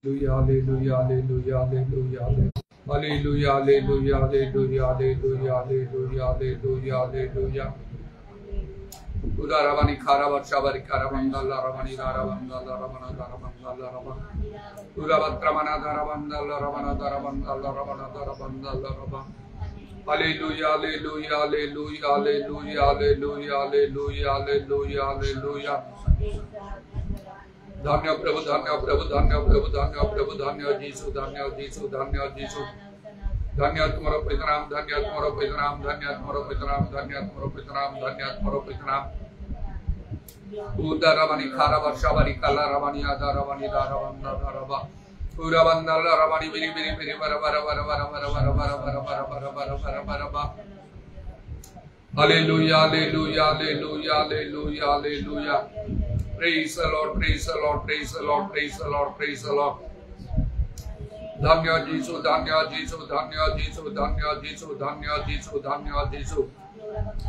Hallelujah, hallelujah, hallelujah, hallelujah, hallelujah, hallelujah, hallelujah, hallelujah, hallelujah, hallelujah. Udaravani Karavat Shavari Karavandala Ravani Daravandala Ravana Daravandala Ravana Udavatramana Daravandala Ravana Daravandala Ravana Daravandala Ravana. Hallelujah, hallelujah, hallelujah, hallelujah, hallelujah, hallelujah, hallelujah, hallelujah. Dhanya Prabhu, Dhanya Prabhu, Dhanya Prabhu, Dhanya Prabhu, Dhanya Jisu, Dhanya Jisu, Dhanya Jisu. Dhanya Tumaro Pitram, Dhanya Tumaro Pitram, Dhanya Tumaro Pitram, Dhanya Tumaro Pitram, Dhanya Tumaro Pitram. Udaravani Karavar Shavari Kala Ravani Adaravani Daravanda Darava. Uravandala Ravani Viri Viri Viri Vara Vara Vara Vara Vara Vara Vara Vara Vara Vara Vara Vara Vara. Hallelujah, hallelujah, hallelujah, hallelujah, hallelujah. Praise the Lord, praise the Lord, praise the Lord, praise the Lord, praise the Lord. Dhanya Jisu, Dhanya Jisu, Dhanya Jisu, Dhanya Jisu, Dhanya Jisu, Dhanya Jisu.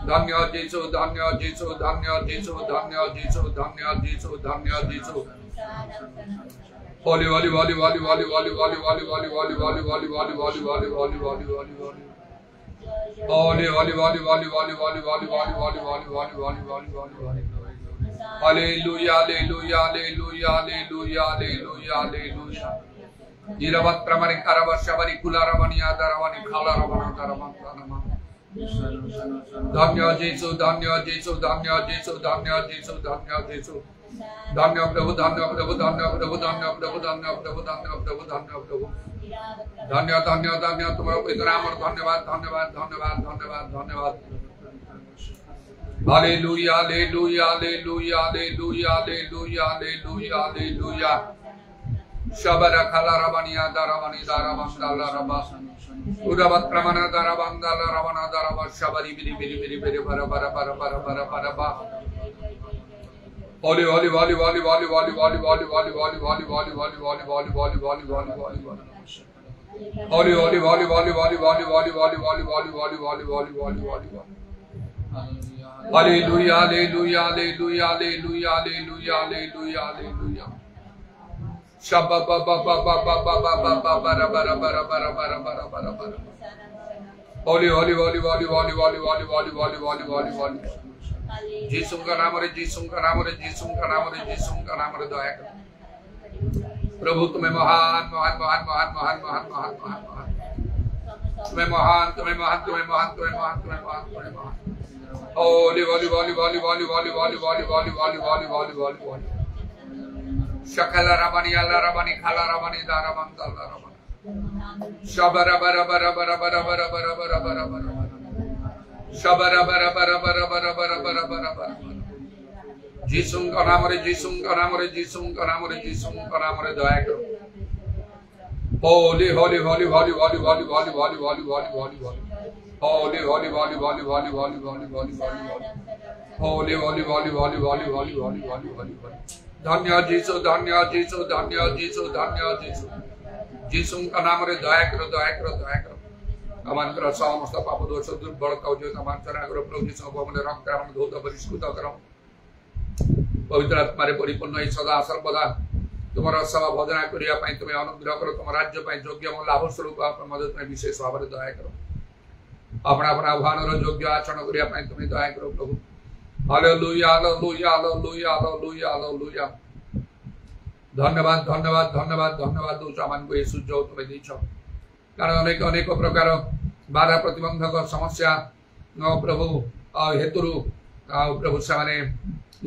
Dhanya Jisu, Dhanya Jisu, Dhanya Jisu, Dhanya Jisu, Dhanya Jisu, Dhanya Jisu. Holy, holy, holy, holy, holy, holy, holy, holy, holy, holy, holy, holy, holy, holy, holy, holy, holy, holy, holy. Holy, holy, holy, holy, holy, holy, holy, holy, holy, holy, holy, holy, holy, holy. Hallelujah, hallelujah, hallelujah, hallelujah, hallelujah, hallelujah. Iravatramani Karavashavari Kularavani Adaravani Kalaravana Daravana. Dhanya Jesu, Dhanya Jesu, Dhanya Jesu, Dhanya Jesu, Dhanya Jesu. Dhanya Prabhu, Dhanya Prabhu, Dhanya Prabhu, Dhanya Prabhu, Dhanya Prabhu, Dhanya Prabhu, Dhanya Prabhu. Dhanya, Dhanya, Dhanya, Tumharo Pitram aur dhanyavad, dhanyavad, dhanyavad, dhanyavad, dhanyavad. Hallelujah, hallelujah, hallelujah, hallelujah, hallelujah, hallelujah, hallelujah. Shabara Kala Ravani Adaravani Daravandala Rabba. Udavatramana Daravandala Ravana Darava Shabari Viri Viri Viri Viri Vara Vara Vara Vara Vara Vara Vara. Holy, holy, holy, holy, holy, holy, holy, holy, holy, holy, holy, holy, holy, holy, holy, holy, holy, holy, holy, holy. Holy, holy, holy, holy, holy, holy, holy, holy, holy, holy, holy, holy, holy, holy, holy, holy. Hallelujah, hallelujah, hallelujah, hallelujah, hallelujah, hallelujah, hallelujah. Shabba ba ba ba ba ba ba ba ba ba bara bara bara bara bara bara bara bara. Holy, holy, holy, holy, holy, holy, holy, holy, holy, holy, holy, holy. जीसु का नाम रे, जीसु का नाम रे, जीसु का नाम रे, जीसु का नाम रे दया कर। प्रभु तुम्हें महान महान महान महान महान महान महान महान महान। तुम्हें महान, तुम्हें महान, तुम्हें महान, तुम्हें महान, तुम्हें महान, तुम्हें महान। Holy, holy, holy, holy, holy, holy, holy, holy, holy, holy, holy, holy, holy, holy. Shakala Ramani, Allah Ramani, Khala Ramani, Daraman, Allah Ramani. Shabara bara bara bara bara bara bara bara bara bara. Shabara bara bara bara bara bara bara bara bara. जीसु का नाम रे, जीसु का नाम रे, जीसु का नाम रे, जीसु का नाम रे दया करो। Holy, holy, holy, holy, holy, holy, holy, holy, holy, holy, holy, holy. Holy, holy, holy, holy, holy, holy, holy, holy, holy, holy. Holy, holy, holy, holy, holy, holy, holy, holy, holy, holy. Dhanya Jesu, Dhanya Jesu, Dhanya Jesu, Dhanya Jesu. जीसु का नाम रे दया करो, दया करो, दया करो. अमान करो समस्त पाप दोष दुर्बल कवच अमान चरा करो प्रभु जीसु को हमने रक्त हम धौत परिष्कृत करो. पवित्र आत्मा रे परिपूर्ण हे सदा सर्वदा तुम्हारा सेवा भजना करिया पई तुमे अनुग्रह करो. तुम राज्य पई योग्य म लाभ स्वरूप आप मदद में विशेष भाव रे दया करो. अपना अपना आह्वान रो योग्य आचरण करिया पई तुमे दया करो प्रभु. Hallelujah, hallelujah, hallelujah, hallelujah, hallelujah. धन्यवाद, धन्यवाद, धन्यवाद, धन्यवाद दूसरा मान को यीशु जो तुमे दीछो. कारण अनेक अनेक प्रकार बाधा प्रतिबंधक समस्या प्रभु हेतु प्रभु से माने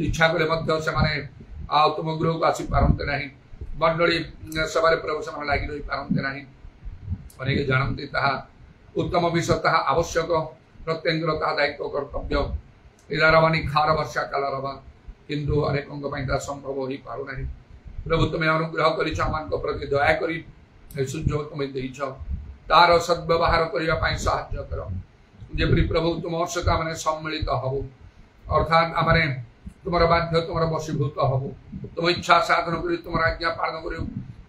इच्छा कले मध्य से माने तुम गृह को आसी पारंते नहीं. मंडली सवारे प्रभु से लागी रही पारंते नहीं. अनेक जानते ताहा उत्तम विषय ताहा आवश्यक प्रत्यंग ताहा दायित्व कर्तव्य इलारावानी खार वर्षा काल रवा किंतु अनेकों पई ता संभव हो पारु नहीं. प्रभु तुम्हें अनुग्रह करी मान को प्रति दया करी सुजो तुम्हें देइछ तार सद्व्यवहार करिया पई सहाय्य करो. जेपरि प्रभु तुम सहित माने सम्मिलित हबो अर्थात आमने तुमर बाध्य तुमर वशीभूत हबो. तुम इच्छा साधन करी तुमर आज्ञा पालन करियो.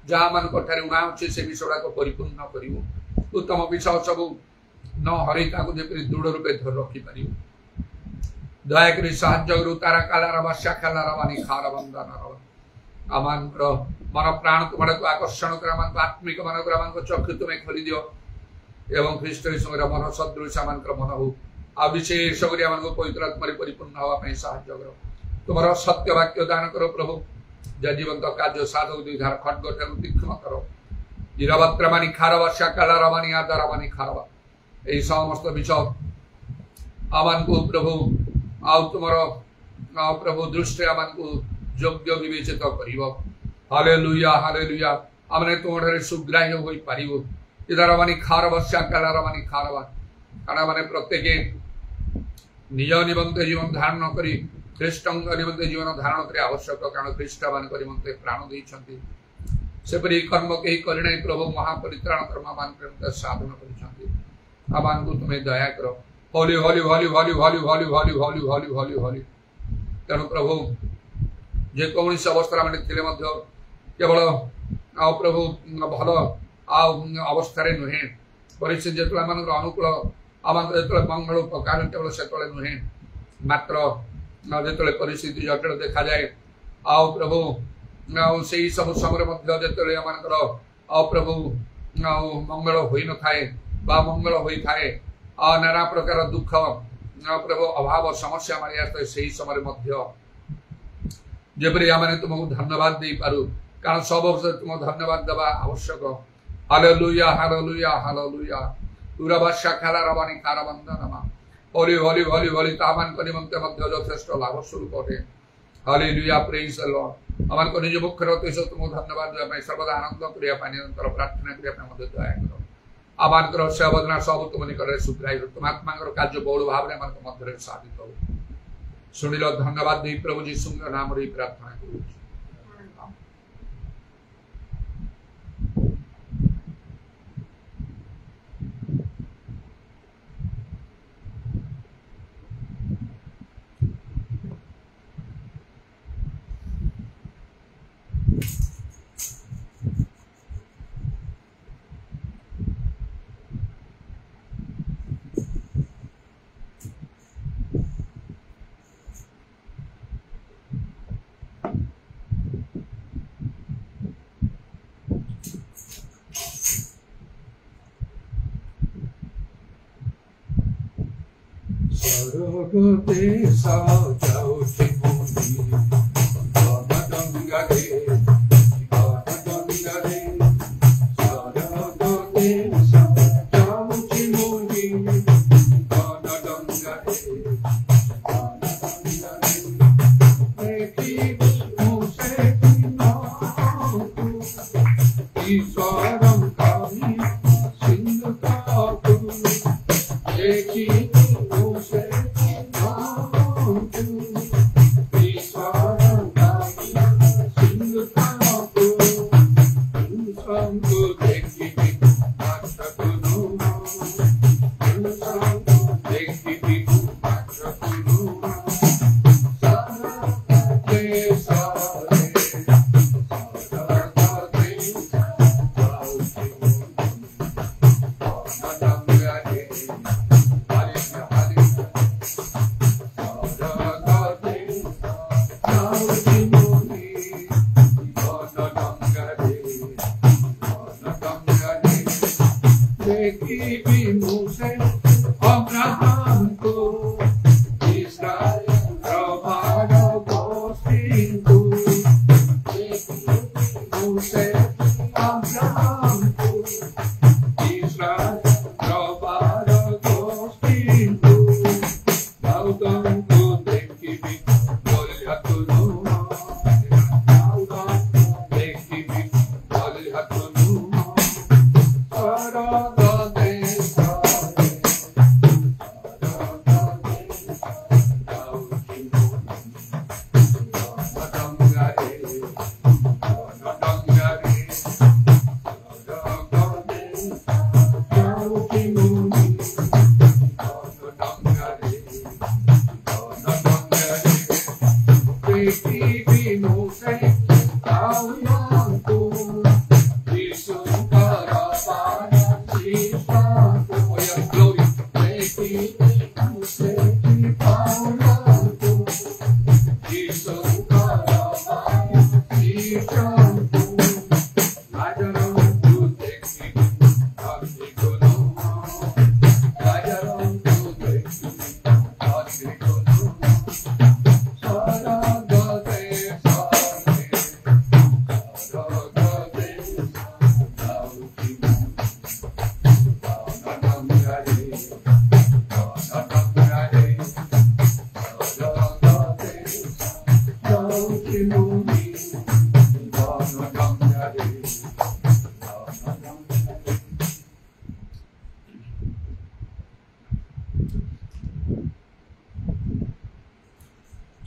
जहाँ मान कठारे उणा अछि से विषय को परिपूर्ण करियो. उत्तम विषय सब न हरिता को जेपरि दृढ़ रूपे धर रखि पारियो. दया करी साहाय्य करू. तारा काला रवा शाखाला रवानी खार बंदना रवा आमानकर मन प्राण तुम आड़क आकर्षण कर आमान आत्मिक मन कर आमान चक्षु तुम्हें खोली दियो एवं ख्रीष्ट यीशुर मन सदृश आमानकर मन हो आ विशेष करी आमान पवित्र आत्मा परिपूर्ण हवा ପାଇଁ ସାହାଯ୍ୟ କର तुमर सत्य वाक्य दान करो प्रभु जय जीवंत कार्य साधक दुधार खड्ग ठारू तीक्ष्ण करो जीरावत्रमानी खारवा शाकालारमानी आदारमानी खारवा এই সমস্ত বিষয় आमानकु प्रभु आउ तुमर प्रभु दृष्टि आमानकु योग्य विवेचित करिवो हालेलुया हालेलुया आमने तुमरे सुग्राह्य होई पारिबो इदारमानी खारवा शाकालारमानी खारवा कारण माने प्रत्येके निज निबंध जीवन धारण करी ख्रीष्टंग निबंध जीवन धारण करी आवश्यक कारण ख्रीष्ट मान निबंध प्राण देइछंती सेपरि कर्म केही करिनै प्रभु महापरित्राण कर्म मान साधन करिछंती आमान को तुम्हें दया करो होली होली होली होली होली होली होली होली होली होली होली तेणु प्रभु जे कौन अवस्था मैंने थिले मध्य केवल आ प्रभु भल आ अवस्था नुहे परिस्थिति जो आम अनुकूल आम जो मंगल उपकार केवल से नुहे मात्र जो परिस्थिति जटिल देखा जाए आओ प्रभु से सब समय जो आम प्रभु मंगल हो न थाए मंगल होई थाए नाना प्रकार दुख प्रभु अभाव समस्या मारी आसते से समय जेपरी आम तुमको धन्यवाद दे पारू कारण सब तुम धन्यवाद देवा आवश्यक हालेलुया हालेलुया हालेलुया तुरभाषा खाला रवानी कारबंदनमा होली होली होली होली तामान निमंते मध्य यथेष्ट लाभ स्वरूप अटे हालेलुया प्रेज द लॉर्ड आमान को निज मुख रते तुमको धन्यवाद देवा सर्वदा आनंद करिया निरंतर प्रार्थना करिया मध्य दया करो आमान सेवदना सब तुम निकट सुग्राही तुम आत्मा कार्य बहुल भाव में मध्य साधित हो शुणिल धन्यवाद दे प्रभु जीशु नाम प्रार्थना करूँ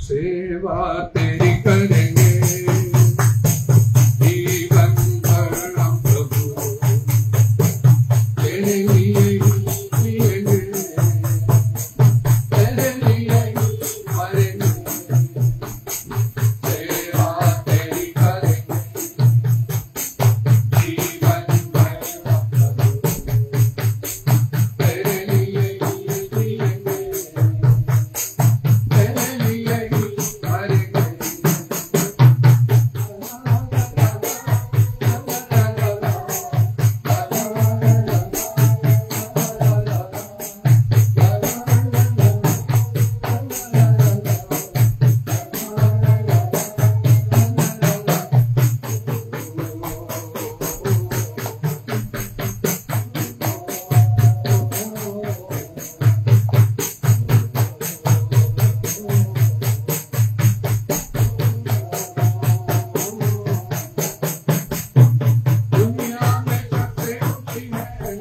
सेवा तेरी करेंगे जीवन भर हम प्रभु तेरे लिए जिएंगे तेरे लिए मरेंगे सेवा तेरी करेंगे जीवन भर हम प्रभु तेरे लिए जिएंगे तेरे लिए मरेंगे दुनिया में सबसे ऊंची है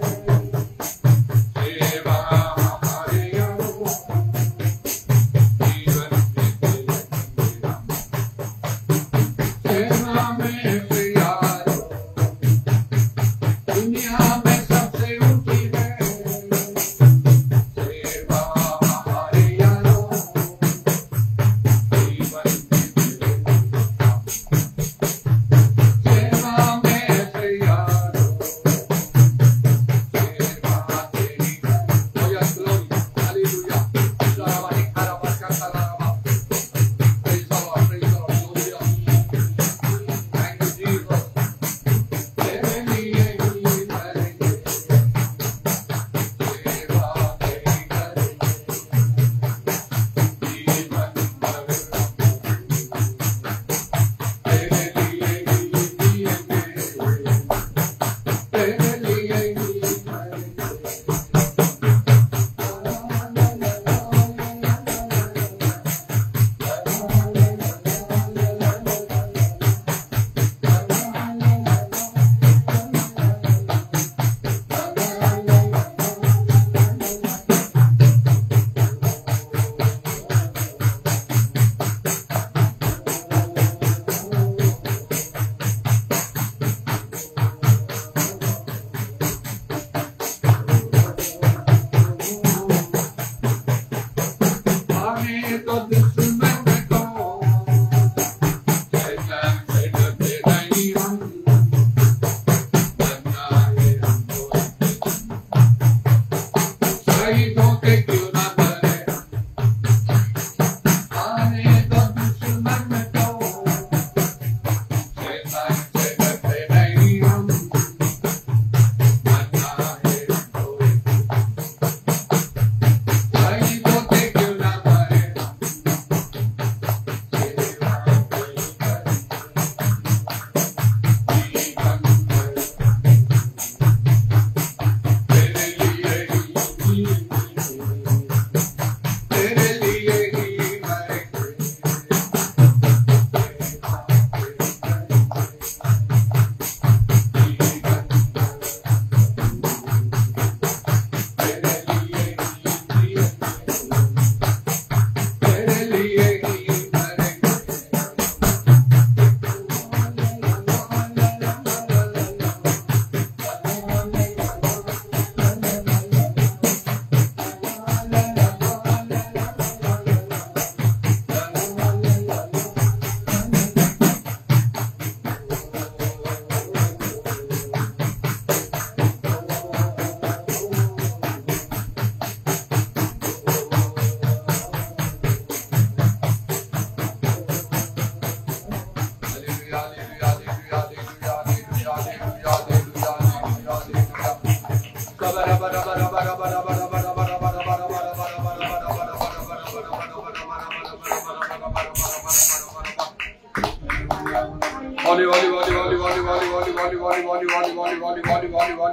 सेवा हमारे यारों जीवन में तेरे नाम सेवा में से यारों दुनिया में सबसे ऊंची है सेवा हमारे यारों जीवन में तेरे नाम सेवा में से यारों सेवा तेरी Oh yes, glory, hallelujah. Praise the Lord, hallelujah. Thank you, Jesus. तेरे लिए ही मरेंगे सेवा तेरी करेंगे जीवन भर तेरे लिए ही जिएंगे तेरे लिए ही मरेंगे आगे तो दुश्मन को शैतान से डरते नहीं हम बनना है हमको शहीदों के क्यों ना बने आगे तो दुश्मन को शैतान से डरते नहीं हम बनना है हमको शहीदों के क्यों ना बने सेवा तेरी करेंगे जीवन भर तेरे लिए ही जिएंगे तेरे लिए ही मरेंगे सेवा तेरी करेंगे जीवन भर तेरे लिए ही जिएंगे तेरे लिए ही मरेंगे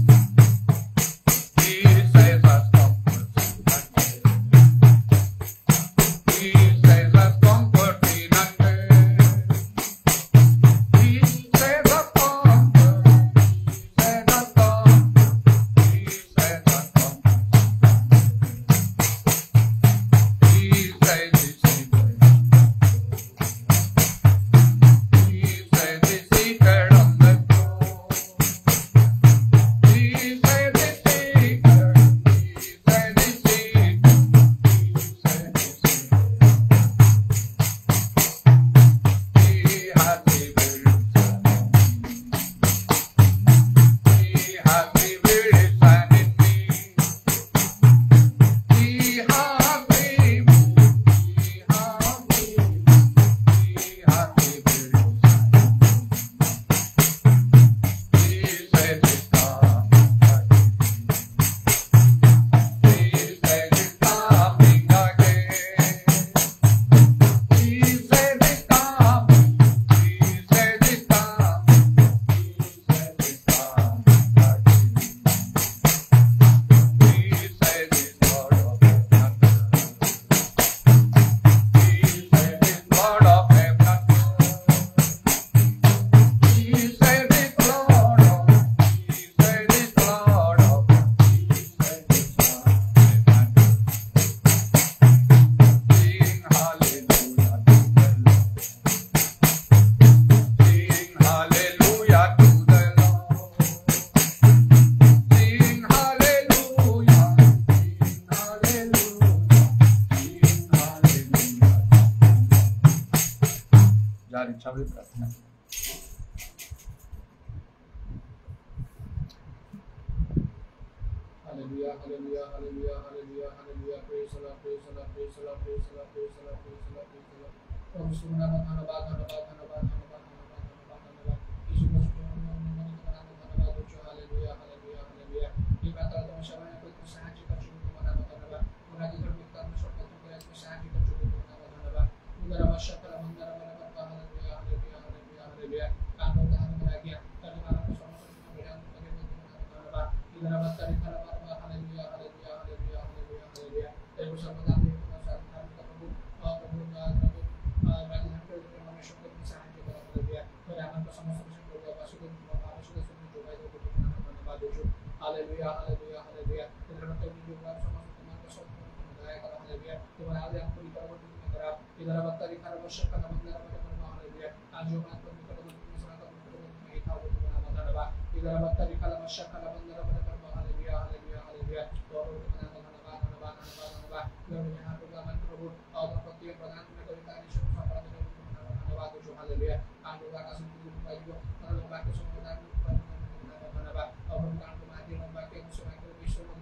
କରି ପ୍ରାର୍ଥନା। Hallelujah, hallelujah, hallelujah, hallelujah, hallelujah. Praise the Lord, praise the Lord, praise the Lord, praise the Lord, praise the Lord, praise the Lord, praise the Lord. प्रभु सुनाम धन्यवाद धन्यवाद धन्यवाद धन्यवाद धन्यवाद धन्यवाद धन्यवाद यीशु मसीह के नाम में धन्यवाद हो हालेलुया हालेलुया हालेलुया ये बात तुम समय पर तो साहाଯ୍य कर चुके तुम नाम धन्यवाद उनका घर में कर्म सब तुम को एक साहाଯ୍य कर चुके तुम नाम धन्यवाद उधर आवश्यक कर मंदिर बना कर हालेलुया हालेलुया हालेलुया हालेलुया काम को धारण कर गया धन्यवाद को समस्त को बेजान करने में तुम नाम धन्यवाद इधर बात करें धन्यवाद hallelujah hallelujah hallelujah hallelujah hallelujah तेरे सर्वदा में तुम्हारा साथ प्रभु प्रभु हालेलुया हालेलुया हालेलुया तेरे मतलब की जो बात समझ तुम्हारे सब दया कर हालेलुया तुम्हारे आगे हम पूरी परवट में करा इधर बत्ता लिखा आवश्यक का मंदिर में हालेलुया आज जो बात पर निकल गई दूसरा का में था वो तुम्हारा धन्यवाद इधर बत्ता लिखा आवश्यक का मंदिर में हालेलुया हालेलुया हालेलुया तो तुम्हारा धन्यवाद धन्यवाद धन्यवाद धन्यवाद यहाँ पर मन प्रभु और प्रत्येक प्रधान में कविता निश्चित संपन्न धन्यवाद जो हालेलुया आज लोग का संपूर्ण पाइबो और लोग के समाधान धन्यवाद और भगवान को माध्यम में बाकी मुसलमान के विश्व में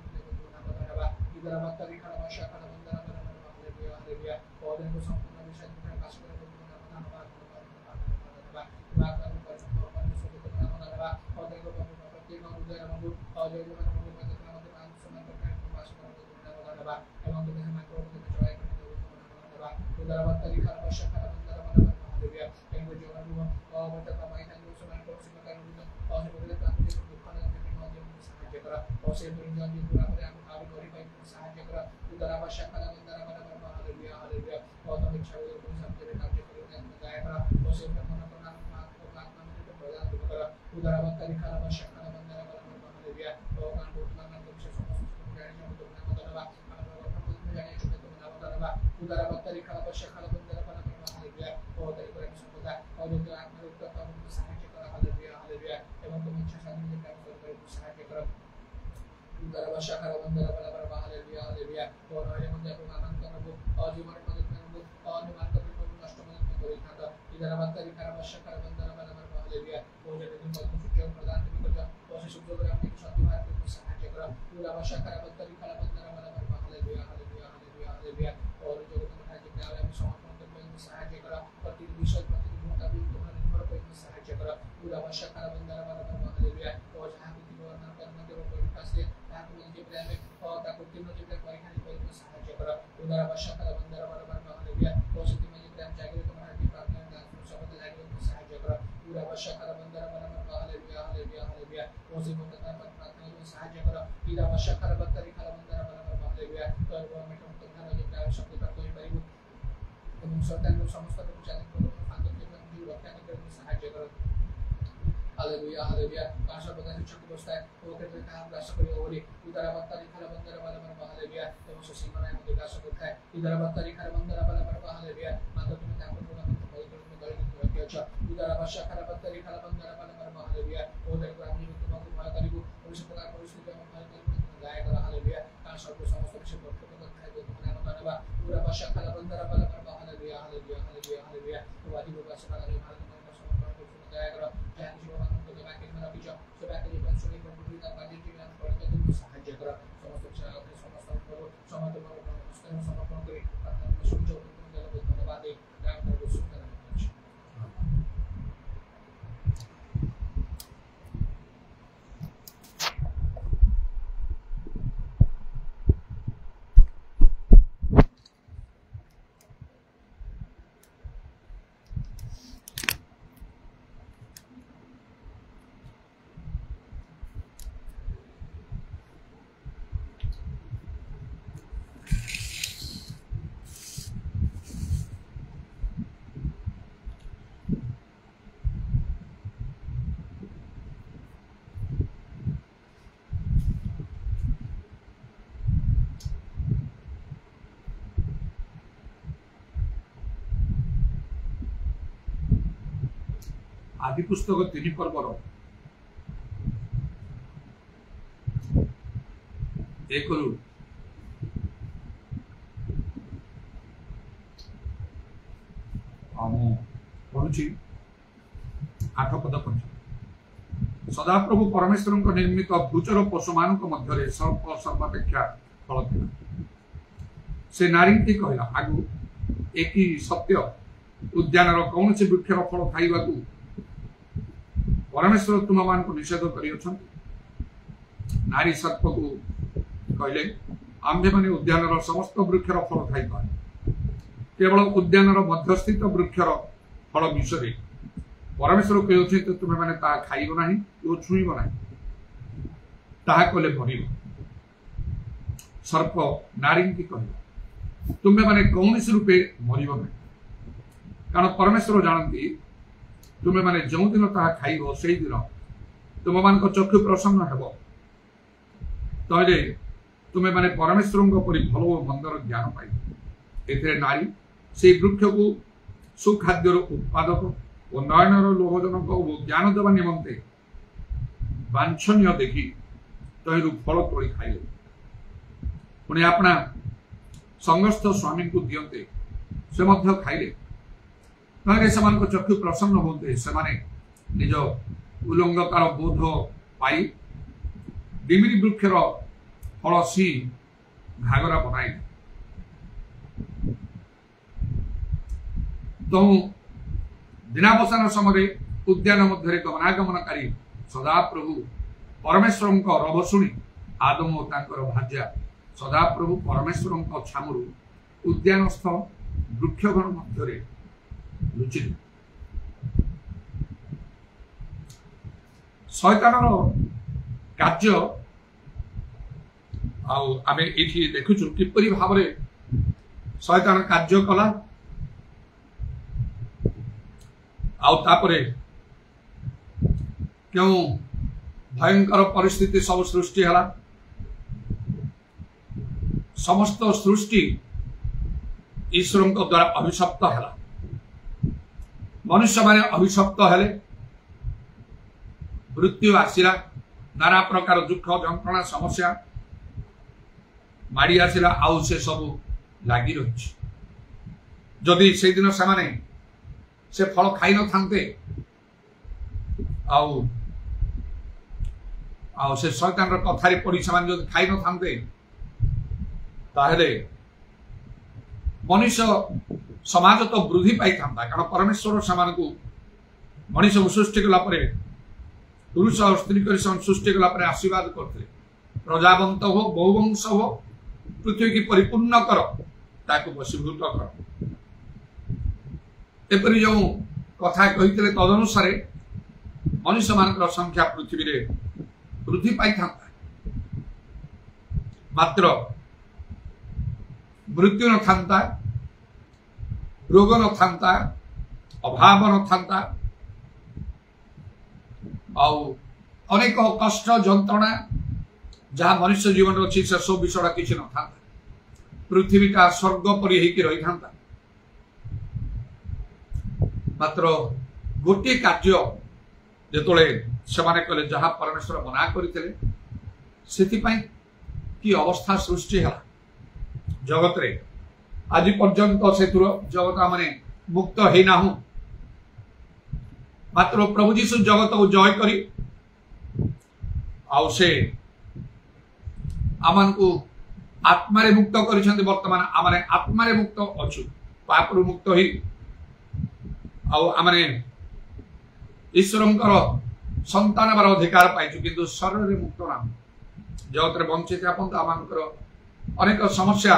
धन्यवाद इधर बात लिखा आवश्यक का मंदिर हालेलुया हालेलुया और दिन को संपूर्ण विषय में पास कर धन्यवाद बात करने पर परमेश्वर को धन्यवाद और दिन को प्रत्येक उदय मंगल और जो जो मंगल में धन्यवाद समय पर पास कर धन्यवाद एवं तो मैं को चढ़ाई करने धन्यवाद उधर बात लिखा आवश्यक का मंदिर हालेलुया एवं जो अनुभव और बता मायने को समय को सिखा कर और से बदले का मुझे दुख का साहाय्य करा और से दुनिया की पूरा पर हम आगे गरीब भाई साहाय्य करा उधर आवश्यक का मंदिर बना हालेलुया हालेलुया और तुम इच्छा हो तो सब तेरे कार्य करने में दया करा और से मन को नाम को आत्मा में तो प्रदान करा उधर आवश्यक लिखा आवश्यक का मंदिर बना हालेलुया और कान को नाम को विशेष समस्त को जाने में तो नाम धन्यवाद हम जाने में तो नाम धन्यवाद उधर आवश्यक लिखा आवश्यक का मंदिर बना हालेलुया और तेरे को संपदा और जो आत्मा रूप का हम साहाय्य करा हालेलुया हालेलुया एवं तुम इच्छा साधन में काम कर साहाय्य करा उधर आवश्यक का मंदिर बना हालेलुया हालेलुया और हमारे मंदिर को आनंद करबो और जीवन मदद करबो और निवार करबो नष्ट मदद में कोई खाता इधर आवश्यक लिखा आवश्यक का मंदिर बना हालेलुया और जो दिन को सुजो प्रदान भी कर और से सुजो ग्राम के साथ निवार को सहाय्य करा उधर आवश्यक का मंदिर लिखा मंदिर बना हालेलुया हालेलुया हालेलुया हालेलुया और जो तुम्हारा जितना हम समर्पण करते हैं सहाय्य करा प्रति विषय प्रति मोटा भी तुम्हारे निर्भर कोई सहाय्य करा उधर आवश्यक का मंदिर बना हालेलुया और जहां भी वर्णन करने के ऊपर विकास से जहां को जी प्रेम में और ताको तीनों जी प्रेम परीक्षा नहीं कोई सहाय्य करा उधर आवश्यक का मंदिर बना हालेलुया और सिद्धि में जी प्रेम जागृत तुम्हारा जी प्रार्थना में दान शब्द जागृत सहाय्य करा उधर आवश्यक का मंदिर बना हालेलुया हालेलुया हालेलुया और सिद्धि में प्रार्थना में सहाय्य करा इधर आवश्यक का मंदिर बना हालेलुया और गवर्नमेंट में तुम्हारा जी प्रेम शब्द का कोई परिवर्तन तुम सरकार को समस्त को जाने को फादर के जी रक्षा करने सहाय्य करा हालेलुया हालेलुया काशा पता से चक्कर बसता है वो कहते हैं हम राष्ट्र करिए और इधर बत्ता लिखा बंदर वाला हालेलुया एवं सुसीमा ने मुझे राष्ट्र करता है इधर बत्ता लिखा बंदर वाला हालेलुया माता तुम्हें यहाँ पर थोड़ा भाई में गले में रखा अच्छा इधर आवश्यक है बत्ता लिखा बंदर वाला हालेलुया और देखो हम ये तुम्हारे माता करीबू और इस प्रकार परिस्थिति में हमारे मन में गाय करा हालेलुया काशा को समस्त विषय पर करता है जो तुम्हारे बताने पूरा आवश्यक है बंदर वाला हालेलुया हालेलुया हालेलुया हालेलुया तो वादी लोग ऐसा लगा रहे भारत में समर्पण को दया करा जय जीवन को दबा के मेरा पीछा सब आके ये सुनी पर पूरी का बाजी की मैं पढ़ते तुम सहायता करा समस्त चला अपने समस्त को समस्त को समर्पण करे अपना सुन जो तुम जब धन्यवाद दे काम कर सुंदर आदि पुस्तक 3 पर्वर 1 रु पढ़ुची 8 पद पर्यंत सदाप्रभु परमेश्वर निर्मित भूचर पशु मान मध्य सर्प सर्वापेक्षा फल था से नारी की कहला आगु एक सत्य उद्यान कौन से वृक्षर फल खाइबा परमेश्वर तुम मान को निषेध कर नारी सर्प को कहले आम्भे माने उद्यान समस्त वृक्षर फल खाई केवल उद्यान मध्यस्थित वृक्षर फल विषय परमेश्वर कहते तो तुम्हें मैंने खाइब ना तो छुईब ना कले मर सर्प नारी की कह तुम्हें मैंने कौन रूपे मर ना कारण परमेश्वर जानती तुम्हें मैंने जो दिन ताहा खाइब से दिन तुम मान चक्षु प्रसन्न हेब तले तुम्हें मैंने परमेश्वर परी भल और मंदर ज्ञान पाइब ए नारी से वृक्ष को सुखाद्यर उत्पादक और नयनर लोभजनक ज्ञान देवा निमंते वांछनीय देखी तहिरु फल तोड़ी खाइले पुणी अपना संगस्थ स्वामी को दियंते से मध्य खाइले तहिरे सेमान चक्षु प्रसन्न होते से निज उल्लंघतार बोध पाई डिमिरी वृक्षर फल सी घागरा बनाई तो दिनावसान समय उद्यान मध्य गमनागमनकारी सदाप्रभु परमेश्वर रव शुणी आदम और भार्या सदाप्रभु परमेश्वर छामु उद्यानस्थ वृक्षगण मध्य लुचिले शैतानर कार्य आमे एठी देखुछु किपरि भाबरे शैतान कार्य कला आउे क्यों भयंकर परिस्थिति सब सृष्टि है समस्त सृष्टि ईश्वर द्वारा अभिशप्त है मनुष्य माने अभिशप्त हेले मृत्यु आसला नाना प्रकार दुख जंत्रणा समस्या माड़ी आसला आउ से सब लगी रही जदि से दिन से फल खाई न थांते से शैतान कथारे पड़ी से खाई न थांते ताहले मनुष्य समाज तो वृद्धि पाई था कारण परमेश्वर समान को मनुष्य को सृष्टि कला पुरुष और स्त्री कर सृष्टि कला आशीर्वाद करते प्रजावंत हो बहुवंश हो पृथ्वी की परिपूर्ण कर ताको वशीभूत कर एपरी जो कथा कही तदनुसार मनुष्य मान संख्या पृथ्वी रे वृद्धि पाई था मात्र मृत्यु न था रोग न था अभाव न था अनेक कष्ट जंत्रणा जहाँ मनुष्य जीवन अच्छी से सब विषय किसी न था पृथ्वीटा स्वर्ग परी रही था मात्र गोटे कार्य जेतोले सेमाने कले जहाँ परमेश्वर मना करते कि अवस्था सृष्टि है जगत रे आज पर्यंत से जगत माने मुक्त है ना मात्र प्रभु जीशु जगत को जय करी आउ से आमन को आत्मारे मुक्त कर वर्तमान आमने आत्मारे मुक्त अच्छु पाप मुक्त ही आमने ईश्वर संतान बार अधिकार पाइचु किंतु शरीर मुक्त नाम जगत बंचित आपण आम अनेक समस्या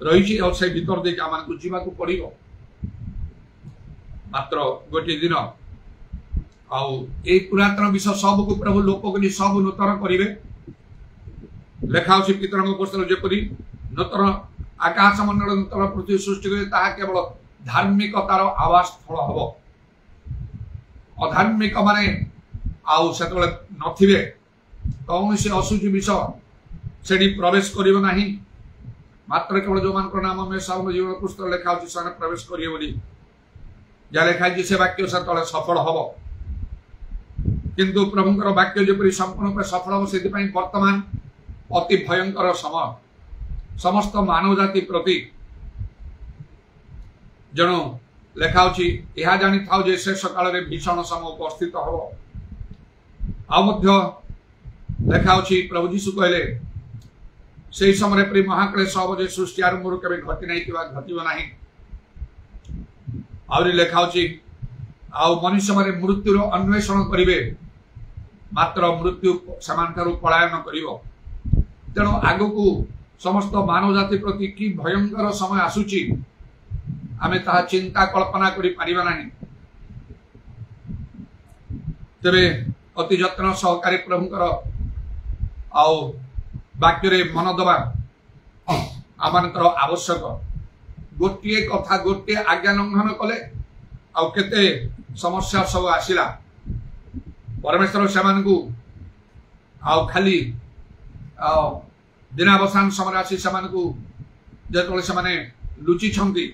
रही से भीतर देख आम को जीवाक पड़ो मात्र गोटे दिन पुरातन विषय सब को प्रभु लोक को सब नूतन करेंगे लेखा पितरंग पुस्तक जपरी नूतन आकाश मंडल नूतन पृथ्वी सृष्टि करे केवल धार्मिकतार आवास स्थल हम अधार्मिक माने से नथिबे कौन से अशुचि विषय से प्रवेश करियो नाही मात्र केवल जो मान नाम में सब जीवन पुस्तक लेखा से प्रवेश करिए बोली जहाँ लिखाई से वाक्य से तले सफल हम किंतु प्रभुंकर वाक्य जपरी संपूर्ण पे सफल हम से वर्तमान अति भयंकर समय समस्त मानव जाति प्रति जन लेखा अछि यह जानि थाउ जे शेष काल रे भीषण समय उपस्थित हबो आ मध्य लेखा अछि प्रभु यीशु कहले से समय प्रिय महाक्लेश हबो जे सृष्टि आरंभ केबे घटी नाही किबा घटिबो नाही आउरी लेखा अछि आ मनुष्य माने मृत्युर अन्वेषण करिवे मात्र मृत्यु समान ठारू पलायन करिवो तेणु आगकू समस्त मानव जाति प्रति की भयंकर समय आसुची आमे ताहा चिंता कल्पना करि पारिबा नाही तेबे अति यत्न सहकारी प्रभुकर आउ वाक्य रे मन दबा आमानकर आवश्यक गोटे कथा गोटे आज्ञा लंघन कले आउ केते समस्या सब आसिला परमेश्वर सेमानकू आउ खाली दिनावसान समय आसी सेमानकू जेतले सेमाने लुचि छंती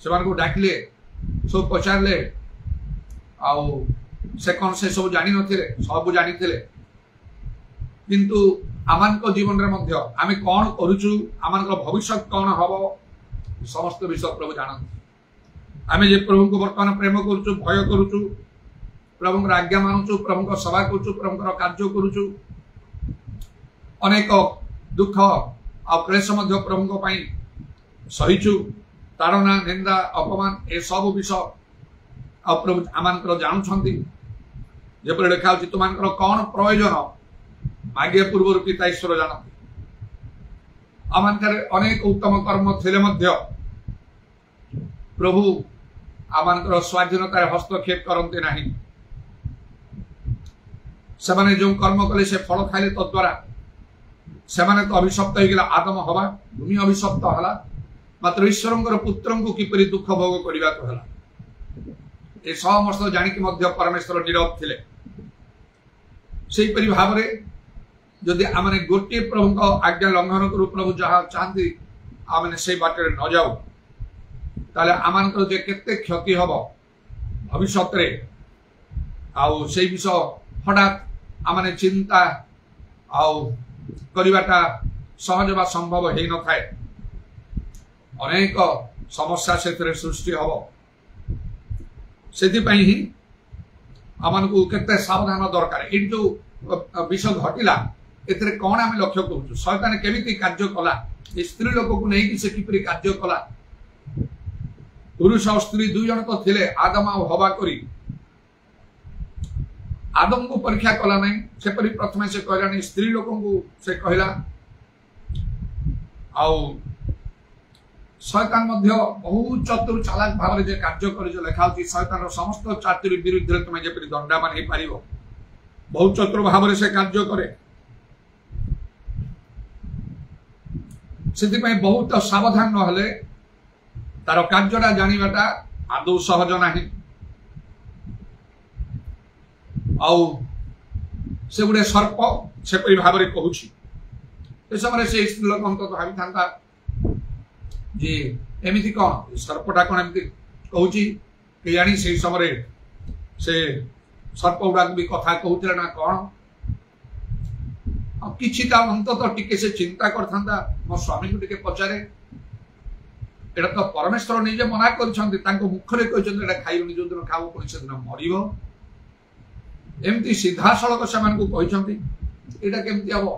सेमानकू डाकिले सब पचारले आउ से कौन से सब जानी नथिले सब जानिथिले किंतु आमानक जीवन रे मध्य आमे कोन करूछु आमानक भविष्य कोन हबो समस्त विषय प्रभु जानत आमे जे प्रभु को वर्तमान प्रेम करूछु भय करूछु प्रभु आज्ञा मानुछु प्रभु को सेवा करूछु प्रभु को कार्य करूछु अनेक दुख आ क्लेश मध्य प्रभु को पई सहिछु ताड़ना निंदा अपमान ए सब विषय आ प्रभु आमानकर जानू छंती जेपर लेखा अछि तुमानकर कोन प्रयोजन मागे पूर्व पिता ईश्वर जानती आमानकर अनेक उत्तम कर्म थिले मध्य प्रभु आमानकर स्वाधीनता हस्तक्षेप करते नहीं सेमाने जो कर्म कले से फल खाइले तद्वारा सेमाने तो अभिशप्त हो गला आदम हवा भूमि अभिशप्त हला मात्र ईश्वरंकर पुत्रंकु किपरि दुख भोग करिबा को हला ए समस्त जानि कि मध्य परमेश्वर नीरव थिले सेही परि भाव रे जदि आमने गोटे प्रभु को आज्ञा लंघन करू प्रभु जहा चाहती आमने से बाटे न जाऊ ताले आमानकर जे केते क्षति हबो भविष्य रे आउ से विषय हठात आमने चिंता आउ करिवाटा सहज बा संभव हे न थाए अनेक समस्या से सृष्टि हबो सेति पई ही आमानकू केते सावधान दरकार ए जो विषय घटिला एतरे कोन आमे लक्ष्य करूछु शैतान केमिति कार्य कला स्त्री लोक को नै कि से किपरि कार्य कला पुरुष और स्त्री दुई जन तो थिले आदम और हवा करी आदम को परीक्षा कला नहीं से परि प्रथमे से कहला स्त्री लोकन को से कहला आउ शैतान मध्य बहुत चतुर चालाक भाव जे कार्य करे जो लेखा होती शैतान समस्त चातुरी विरुद्ध रे तुमे जेपरि दंडामान हे पारिबो बहुत चतुर भाव से कार्य करे सेति पई बहुत सावधान न हले तार कार्यटा जानिबाटा आदौ सहज नाही आउ से गुडे सर्प से परि भाव रे कहूची ए समय से स्त्री लोक अंत भाबी थांता जे एमिति कोन सर्पटा कोन एमिति कहूची के जानी से समय से सर्प उडा भी कथा कहूतले ना कोन अब किछिटा अंत तो टिके से चिंता करथांता मो स्वामी को टिके पचारे एटा तो परमेश्वर निजे मना करछन्ति तांको मुखरे कहछन्ति एटा खाइबनि जो दिन खाबो कोन से दिन मरिबो एमती सीधा सड़क से मान को कहछन्ति एटा केमति हबो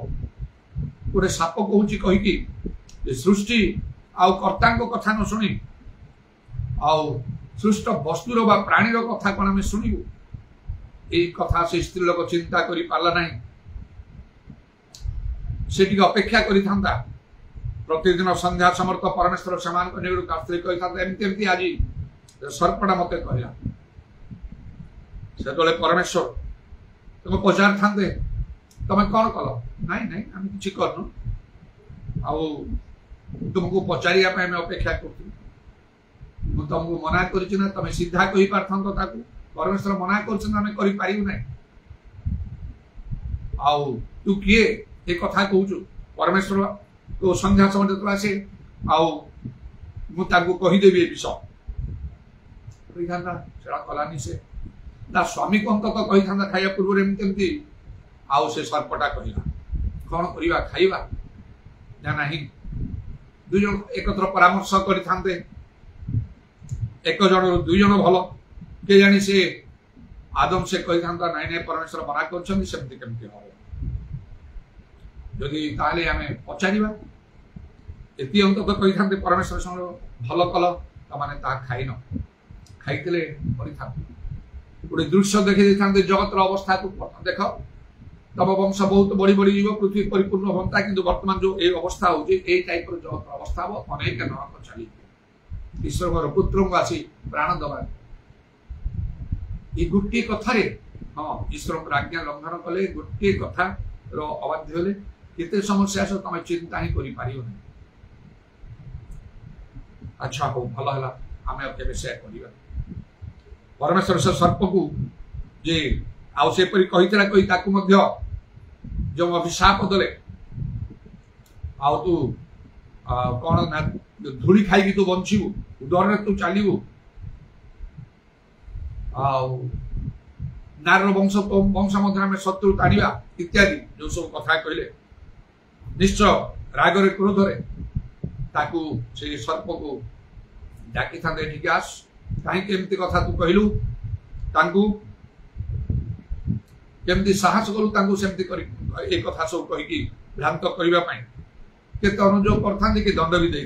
गोटे साप कहूची कहि कि सृष्टि आउ कर्ता को कथा न सुनी आउ सृष्ट वस्तुर बा प्राणीर कथा कोन हम सुनिबो ए कथा से स्त्री लोक चिंता करि पाला नाही सेठी अपेक्षा करि थांता प्रतिदिन संध्या समर्थ परमेश्वर समान को नेगु कास्त्री कहि थांता एमति एमति आजी सर्पटा मते कहला से तोले परमेश्वर तुम पचार थांते तुम कौन कल नहीं नहीं हम किछि करनु आउ तुमको पचारिया पे मैं अपेक्षा करथि मु तुमको मना करछि ना तुम सीधा कहि पारथन ताकू परमेश्वर मना करछन हमें करि पारिउ नै आउ तू किए ए कथा कहूछु परमेश्वर तो संध्या समय तो आसे आउ मु ताकू कहि देबी ए विषय कहिथांता सेरा कलानी से ना स्वामी को अंत तो कहिथांता खाया पूर्व रे एमति आउ से सर्पटा कहिला कोन करिवा खाइबा ना नाही दुई जन एकत्र परामर्श करिथांते एक जन रु 2 जन भल के जानी से आदम से कही था नाई नाई परमेश्वर मना करमती केमती हम जदि ताले आम पचार एति अंत तो कही था परमेश्वर भल कल तमाने ता खाइन खाई मरी था गोटे दृश्य देखी था जगतर अवस्था को देख तम वंश बहुत बढ़ी बढ़ी जीव पृथ्वी परिपूर्ण हमता कि वर्तमान जो ये अवस्था हो टाइप जगतर अवस्था हम अनेक नरक चली ईश्वर पुत्र को आसी प्राण दबा ये गोटे कथार हाँ ईश्वर आज्ञा लंघन कले गोटे कथा अबाध्य हेले केते समस्या सब तुम चिंता ही कर अच्छा हो भल है आम के परमेश्वर से सर्प को जे आउसेपरी कही कही जो अभिशाप देले आउ तू कौन ना धूली खाई तू बंचू डर तू चलू नार वंश वंश मध्य शत्रु टाणा इत्यादि जो सब कथा कहले निश्चय रागरे क्रोधरे ताकू से सर्प को डाकी था आस कहीं कथा तू कहलु केमती साहस कलु सेमती कथा सब कहीकि भ्रांत करने केते अनुरोध करते कि दंड भी दे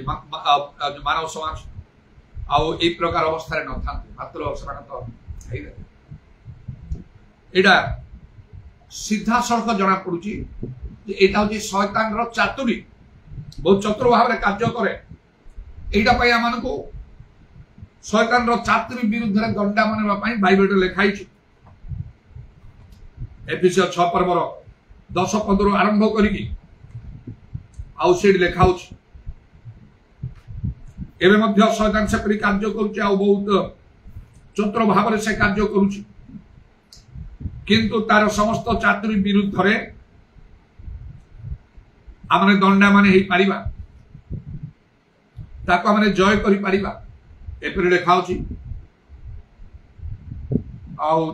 मानव समाज आउ ए प्रकार अवस्था न था मात्र से एटा सीधा सड़क जना पड़ुची यहाँ हूँ शैतान चातुरी बहुत चतुर भाव में कार्य करे यहाँ आम को शैतान चातुरी विरुद्ध में दंडा मनवाई बाइबल लिखाई एफिसियो 6 पर्वर 10-15 आरंभ करी लिखा एवं शैतान से कार्य कर बहुत चतुर भाव से कार्य करुच्ची किंतु तार समस्त चातुरी विरुद्ध रे आमने दंडा माने ही पारिबा ताको आमने जय करि पारिबा एपरि लिखा होची आउ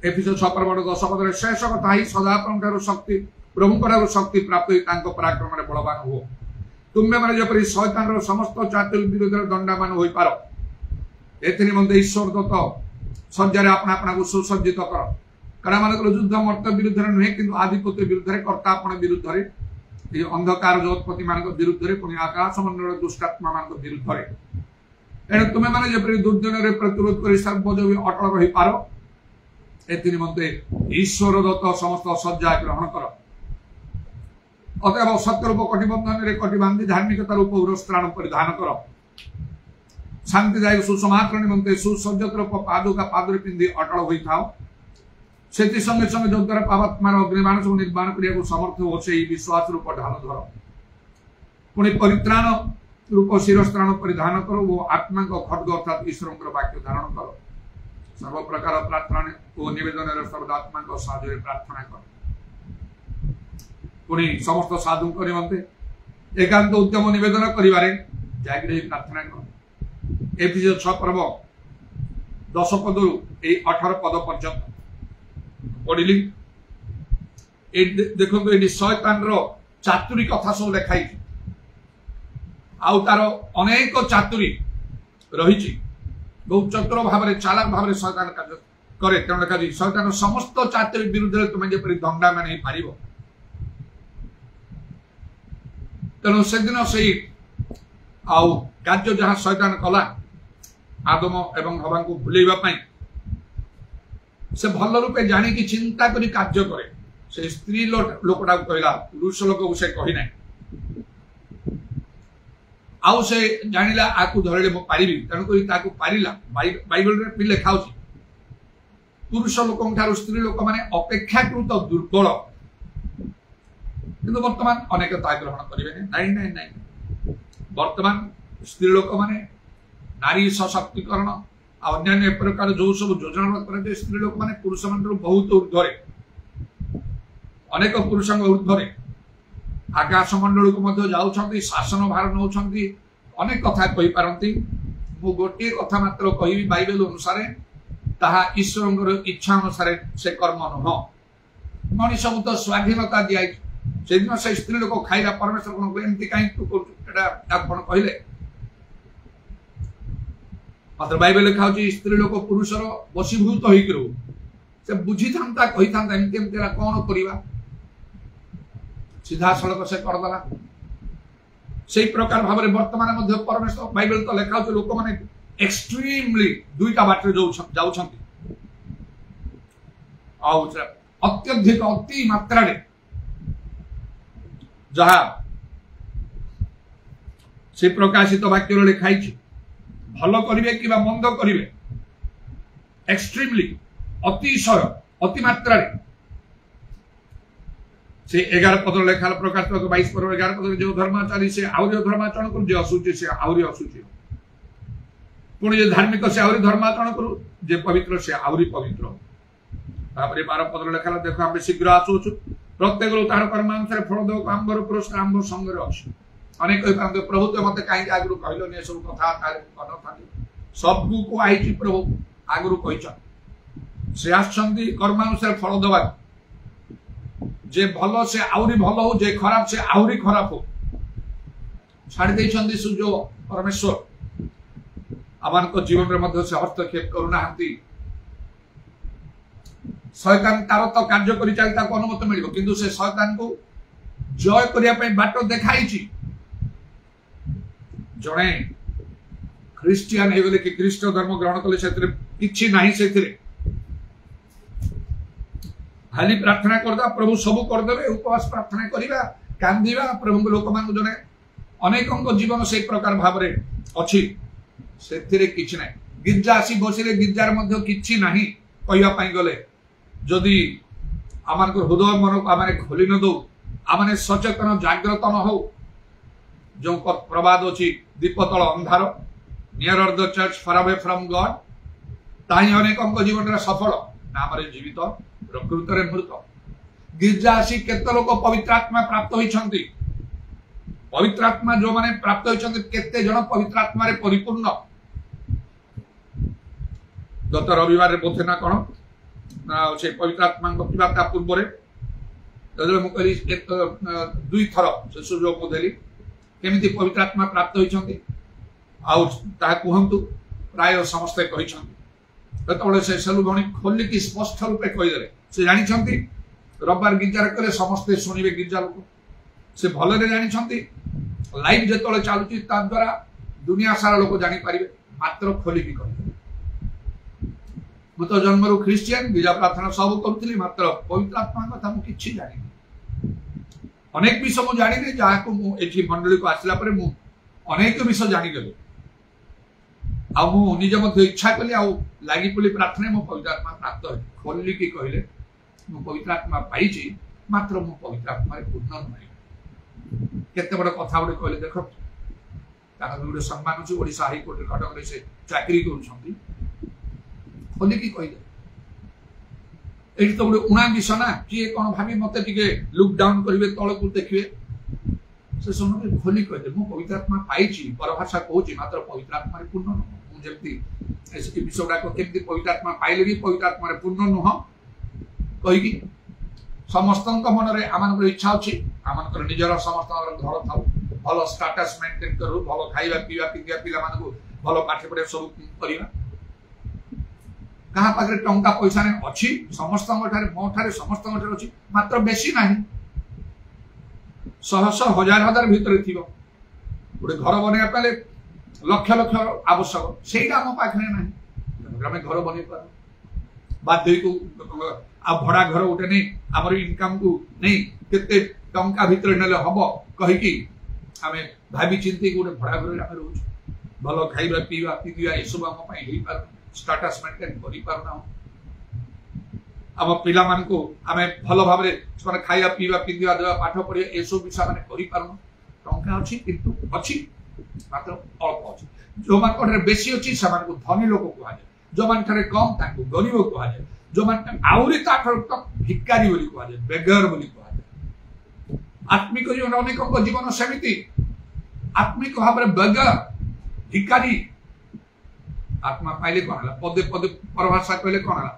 एफिसियो 6 पर्व 10 पदरे शेष कथा ही सदा प्रभुकर शक्ति प्रभुकर शक्ति प्राप्त होई तांको पराक्रम रे बलवान हो तुमे माने जेपरि शैतान रो समस्त चातुरी विरुद्ध रे दंडा मान होई पारो एथि निमंते ईश्वर दत्त सज्जारे अपना अपना को सुसज्जित कर कारण मान युद्ध मर्त विरुद्ध नुहे कि आधिपत्य विरुद्ध कर्तापण विरुद्ध अंधकार जोत्पत्ति मान विरुद्ध पुणी आकाश मंडल दुष्टात्मा मान विरुद्ध एणु तुम्हें मैंने जपरी दुर्जन प्रतिरोध कर सर्वजोगी अटल रही पार एथि निमंते ईश्वर दत्त समस्त सज्जा ग्रहण कर अतएव सत्यरूप कटिबंधन कटि बांधि धार्मिकता रूप उरस्त्राण परिधान कर शांतिदायक सुसमात्र निमंते सुसज्जित रूप पादुका पादरे पिंधि अटल होई थाओ सेति संगे संगे जो द्वारा पापात्मार अग्निबाण सब निर्माण करिया समर्थ हो से विश्वास रूप ढाल धर पुणी परित्राण रूप शिरस्त्राण परिधान करो वो आत्मा को खड्ग अर्थात ईश्वर वाक्य धारण करो सर्व प्रकार प्रार्थना और निवेदन सर्वदात्मा को साधु प्रार्थना कर पुणी समस्त साधु निमंते एकांत उद्यम निवेदन करिवारे जागिरे प्रार्थना कर एफिसियो 6 पर्व 10 पदरु 18 पद पर्यंत पढ़िली देखो ये शैतान रो चातुरी कथा सब लिखाई आउ तार अनेक चातुरी रही बहुत चतुर भाव में चालाक भाव में शैतान कार्य करे तेणु लिखा शैतान समस्त चातुरी विरुद्ध तुम्हें जपरी दंडा मान हो पार तेणु से दिन से आउ कार्य जहाँ शैतान कला आदम एवं हवा को भूलैवाई से भल रूपे जाणी चिंता करी कार्य करे से स्त्री लोकटा कहला पुरुष लोक को से कही ना आउ से जानिला आकु धरले मो पारिबी तेणुक पारिला बाइबल रे लिखा होची पुरुष लोक स्त्री लोक माने अपेक्षाकृत दुर्बल किंतु वर्तमान अनेक ग्रहण करेंगे नाई नाई नाई वर्तमान स्त्री लोक माने नारी सशक्तिकरण अन्य प्रकार जो सब योजना स्त्री लोक माने पुरुष मान बहुत ऊर्ध्वे अनेक पुरुष ऊर्ध्वे आकाश मंडल को जाऊँ शासन भार नौ अनेक कथा कही पारती मु गोटे कथा मात्र कहि बाइबल अनुसार ताहा ईश्वर इच्छा अनुसार से कर्म नुह मनीष को तो स्वाधीनता दिखाई से दिन से स्त्री लोक खाइला परमेश्वर को एमती कहीं कहले मात्र बाइबल लिखा स्त्री लोक पुरुषर वशीभूत होकर से बुझी था कही था एमती कौन करवा सीधा सड़क से करदेला से प्रकार भाव में वर्तमान परमेश्वर बाइबल तो लिखा लोक मैंने एक्सट्रीमली दुईटा बाटर जाऊँ अत्यधिक अति मात्रा जहा से प्रकाशित वाक्य लिखाई भल करिवे कि मंद करिवे एक्सट्रीमली अतिशय अति मात्रा से 11 पद लेखा प्रकाश 22 पर 11 पद जो धर्माचारी से आहरी धर्माचरण करू जे असुची से आहरी असुची पुणी जे धार्मिक से आहरी धर्माचरण करू जे पवित्र से आहरी पवित्र तापर 12 पद लेखा देखो हम शीघ्र आसुछु प्रत्येक लोग तार कर्मानुसार फल दो आंबर पुरस्कार आंब संगे अच्छे अनेक प्रभु तो मत कहीं आगु कहल सब कथा सबू को आई प्रभु आगु कही से आर्मानुसार फल दवा जे भल से आहरी भल हो जे खराब से आहरी खराब हो छाड़ी सूर्य परमेश्वर आम जीवन में से हस्तक्षेप करूना शैतान तार तो कार्य कर चलता अनुमति मिल किंतु से शैतान को जय करने बाट देखाई जड़े ख्रीस्टियान हो कि ख्रीष्ट धर्म ग्रहण कले कि खाली प्रार्थना करदा प्रभु सब करदे उपवास प्रार्थना करवा कांदिवा प्रभु लोक मान जड़े अनेक जीवन से प्रकार भाव में अच्छी से किसी ना गिरजा आसी बसिले गिरजार कि कहवाई गले जदि आम हृदय मन को आम खोली न दो आम सचेतन जागृत न हो जो प्रवाद अच्छी दीपतल अंधार near the church far away from God ताही अनेक जीवन में सफल नाम जीवित प्रकृत में मृत गिरजा आसी केते लोक पवित्र आत्मा प्राप्त होइछंती पवित्र आत्मा जो माने प्राप्त होइछंती केते जण पवित्र आत्मा रे परिपूर्ण गत रविवार रे बोथे ना कोन से पवित्र आत्मा प्रतिबाता पूर्व रे मु कहली दुई थर से सुजोग को देली केमिति पवित्र आत्मा प्राप्त होइछंती आ ता कहंतु प्राय समस्त कहिछंती ततबळे से सेलु भणी खोली की स्पष्ट रूपे कहि देले से जानि छंती रविवार गिरजार करे समस्त सुनिबे गिरजा लोक से भलरे जानि छंती लाइव जेतळे चालुची ता द्वारा दुनिया सारा लोक जानि परिबे मात्र खोली की कहि मु तो जन्मरु ख्रिस्टियन गिरजा प्रार्थना सब करूथली मात्र पवित्र आत्मा कथा मु किछि जानि अनेक विषय मु जानि नै जहा को मु एठी मंडली को आसला परे मु अनेक विषय जानि गेलो आ मु निज मध्य इच्छा कली आ लागि पली प्रार्थना मु पवित्र आत्मा प्राप्त खोली की कहले मु पवित्र आत्मा पाइछि मात्र मु पवित्र आत्मा रे पूर्ण नै केते बड़ कथा बड कहले देखो ताका गुडे सम्मान छु ओडिसा हाई कोर्ट कटक रे से चाकरी करू छंती खोली की कहले एठी तो बड उना दिसना कि कोन भाबी मते टिके लुक डाउन करिवे तळ को देखिवे से समय खोली कहले मु पवित्र आत्मा पाइछि परभाषा कहूछि मात्र पवित्र आत्मा रे पूर्ण न जेमती ऐसे विषयडा को केमती पवित्र आत्मा पाइले भी पवित्र आत्मा रे पूर्ण नुह कहि कि समस्त मन रे आमान इच्छा अछि आमान निजर समस्त घर थाउ भल स्टेटस मेंटेन करू भल खाइबा पीवा पिंगा पिला मान को भल पाठ पढ़े सब करिवा कहा पाखरे टंका पैसा ने अछि समस्त ठारे मो ठारे समस्त ठारे अछि मात्र बेसी नाही शह शह हजार हजार भीतर थिबो गोटे घर बनेया पले लक्ष लक्ष आवश्यक सेटा हम पाखरे नाही हमें घर बने पर बाध्य को आ भड़ा घर उठे नहीं हमर इनकम को नहीं केते टंका भीतर नेले हबो कहि कि हमें भाबी चिंती गोटे भड़ा घर हम रहू भलो खाइबा पीवा पिदिया ए सब हम पई हेई पार स्टेटस मेंटेन करि पारना हम पिला मान को हमें भलो भाबरे माने खाइबा पीवा पिदिया देवा पाठ पढिया ए सब विषय माने करि पारना टंका अछि किंतु अछि मात्र अल्प अछि जो मान कोठे बेसी अछि समान को धनी लोक को आजे जो मान ठारे कम ताकू गरीब को आजे जो मान आउरी ताठर तक भिखारी बोली को आजे बेगर बोली को आजे आत्मिक जीवन अनेक जीवन समिति आत्मिक भाव में बेगर भिखारी आत्मा पाइले कोन हला पदे पदे परभाषा कहले कोन हला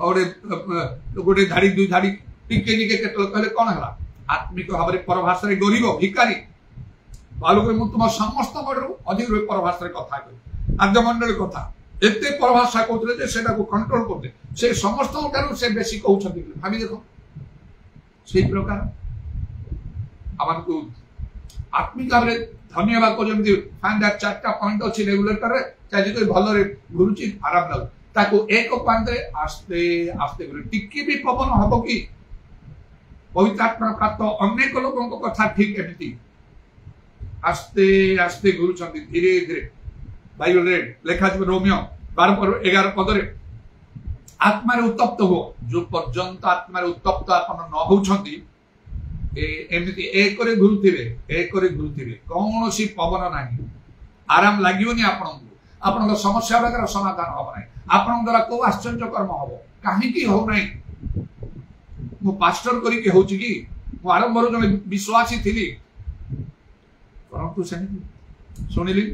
और गोटे धाड़ी दुई धाड़ी टिके निके केतल कहले कोन हला आत्मिक भाव में परभाषा रे गरीब भिखारी बालक मु तुम समस्त बडरू अधिक परभाषा रे कथा कहि आद्यमंडल कथा एत परभाषा कहते से कंट्रोल करते से समस्त से बेसी कहते भावी देख से प्रकार आमको आत्मिक भाव धन्यवाद को फाइंड दैट चार्टा पॉइंट अच्छी रेगुलेटर रे चली भल घुरुची आराम लागू ताको एक पांच आस्ते आस्ते टिकी भी पवन हम कि पवित्र आत्मा प्राप्त अनेक लोक कथा ठीक एमती आस्ते आस्ते घुरुचंती धीरे धीरे बाइबल रे लिखा रोमियो 12:11 पदरे आत्मा रे उत्तप्त हो जो पर्यंत आत्मा रे उत्तप्त आपन न होउछंती एमती एक रे घुरुथिबे कौन सी पवन नाही आराम लागियोनी आपन समस्या गुड़ाकर समाधान हम ना आपण द्वारा को आश्चर्य कर्म हम कहीं हो ना मु पास्टर करके होची कि मु आरंभ जने विश्वासी थिली परंतु सेनी सुनिली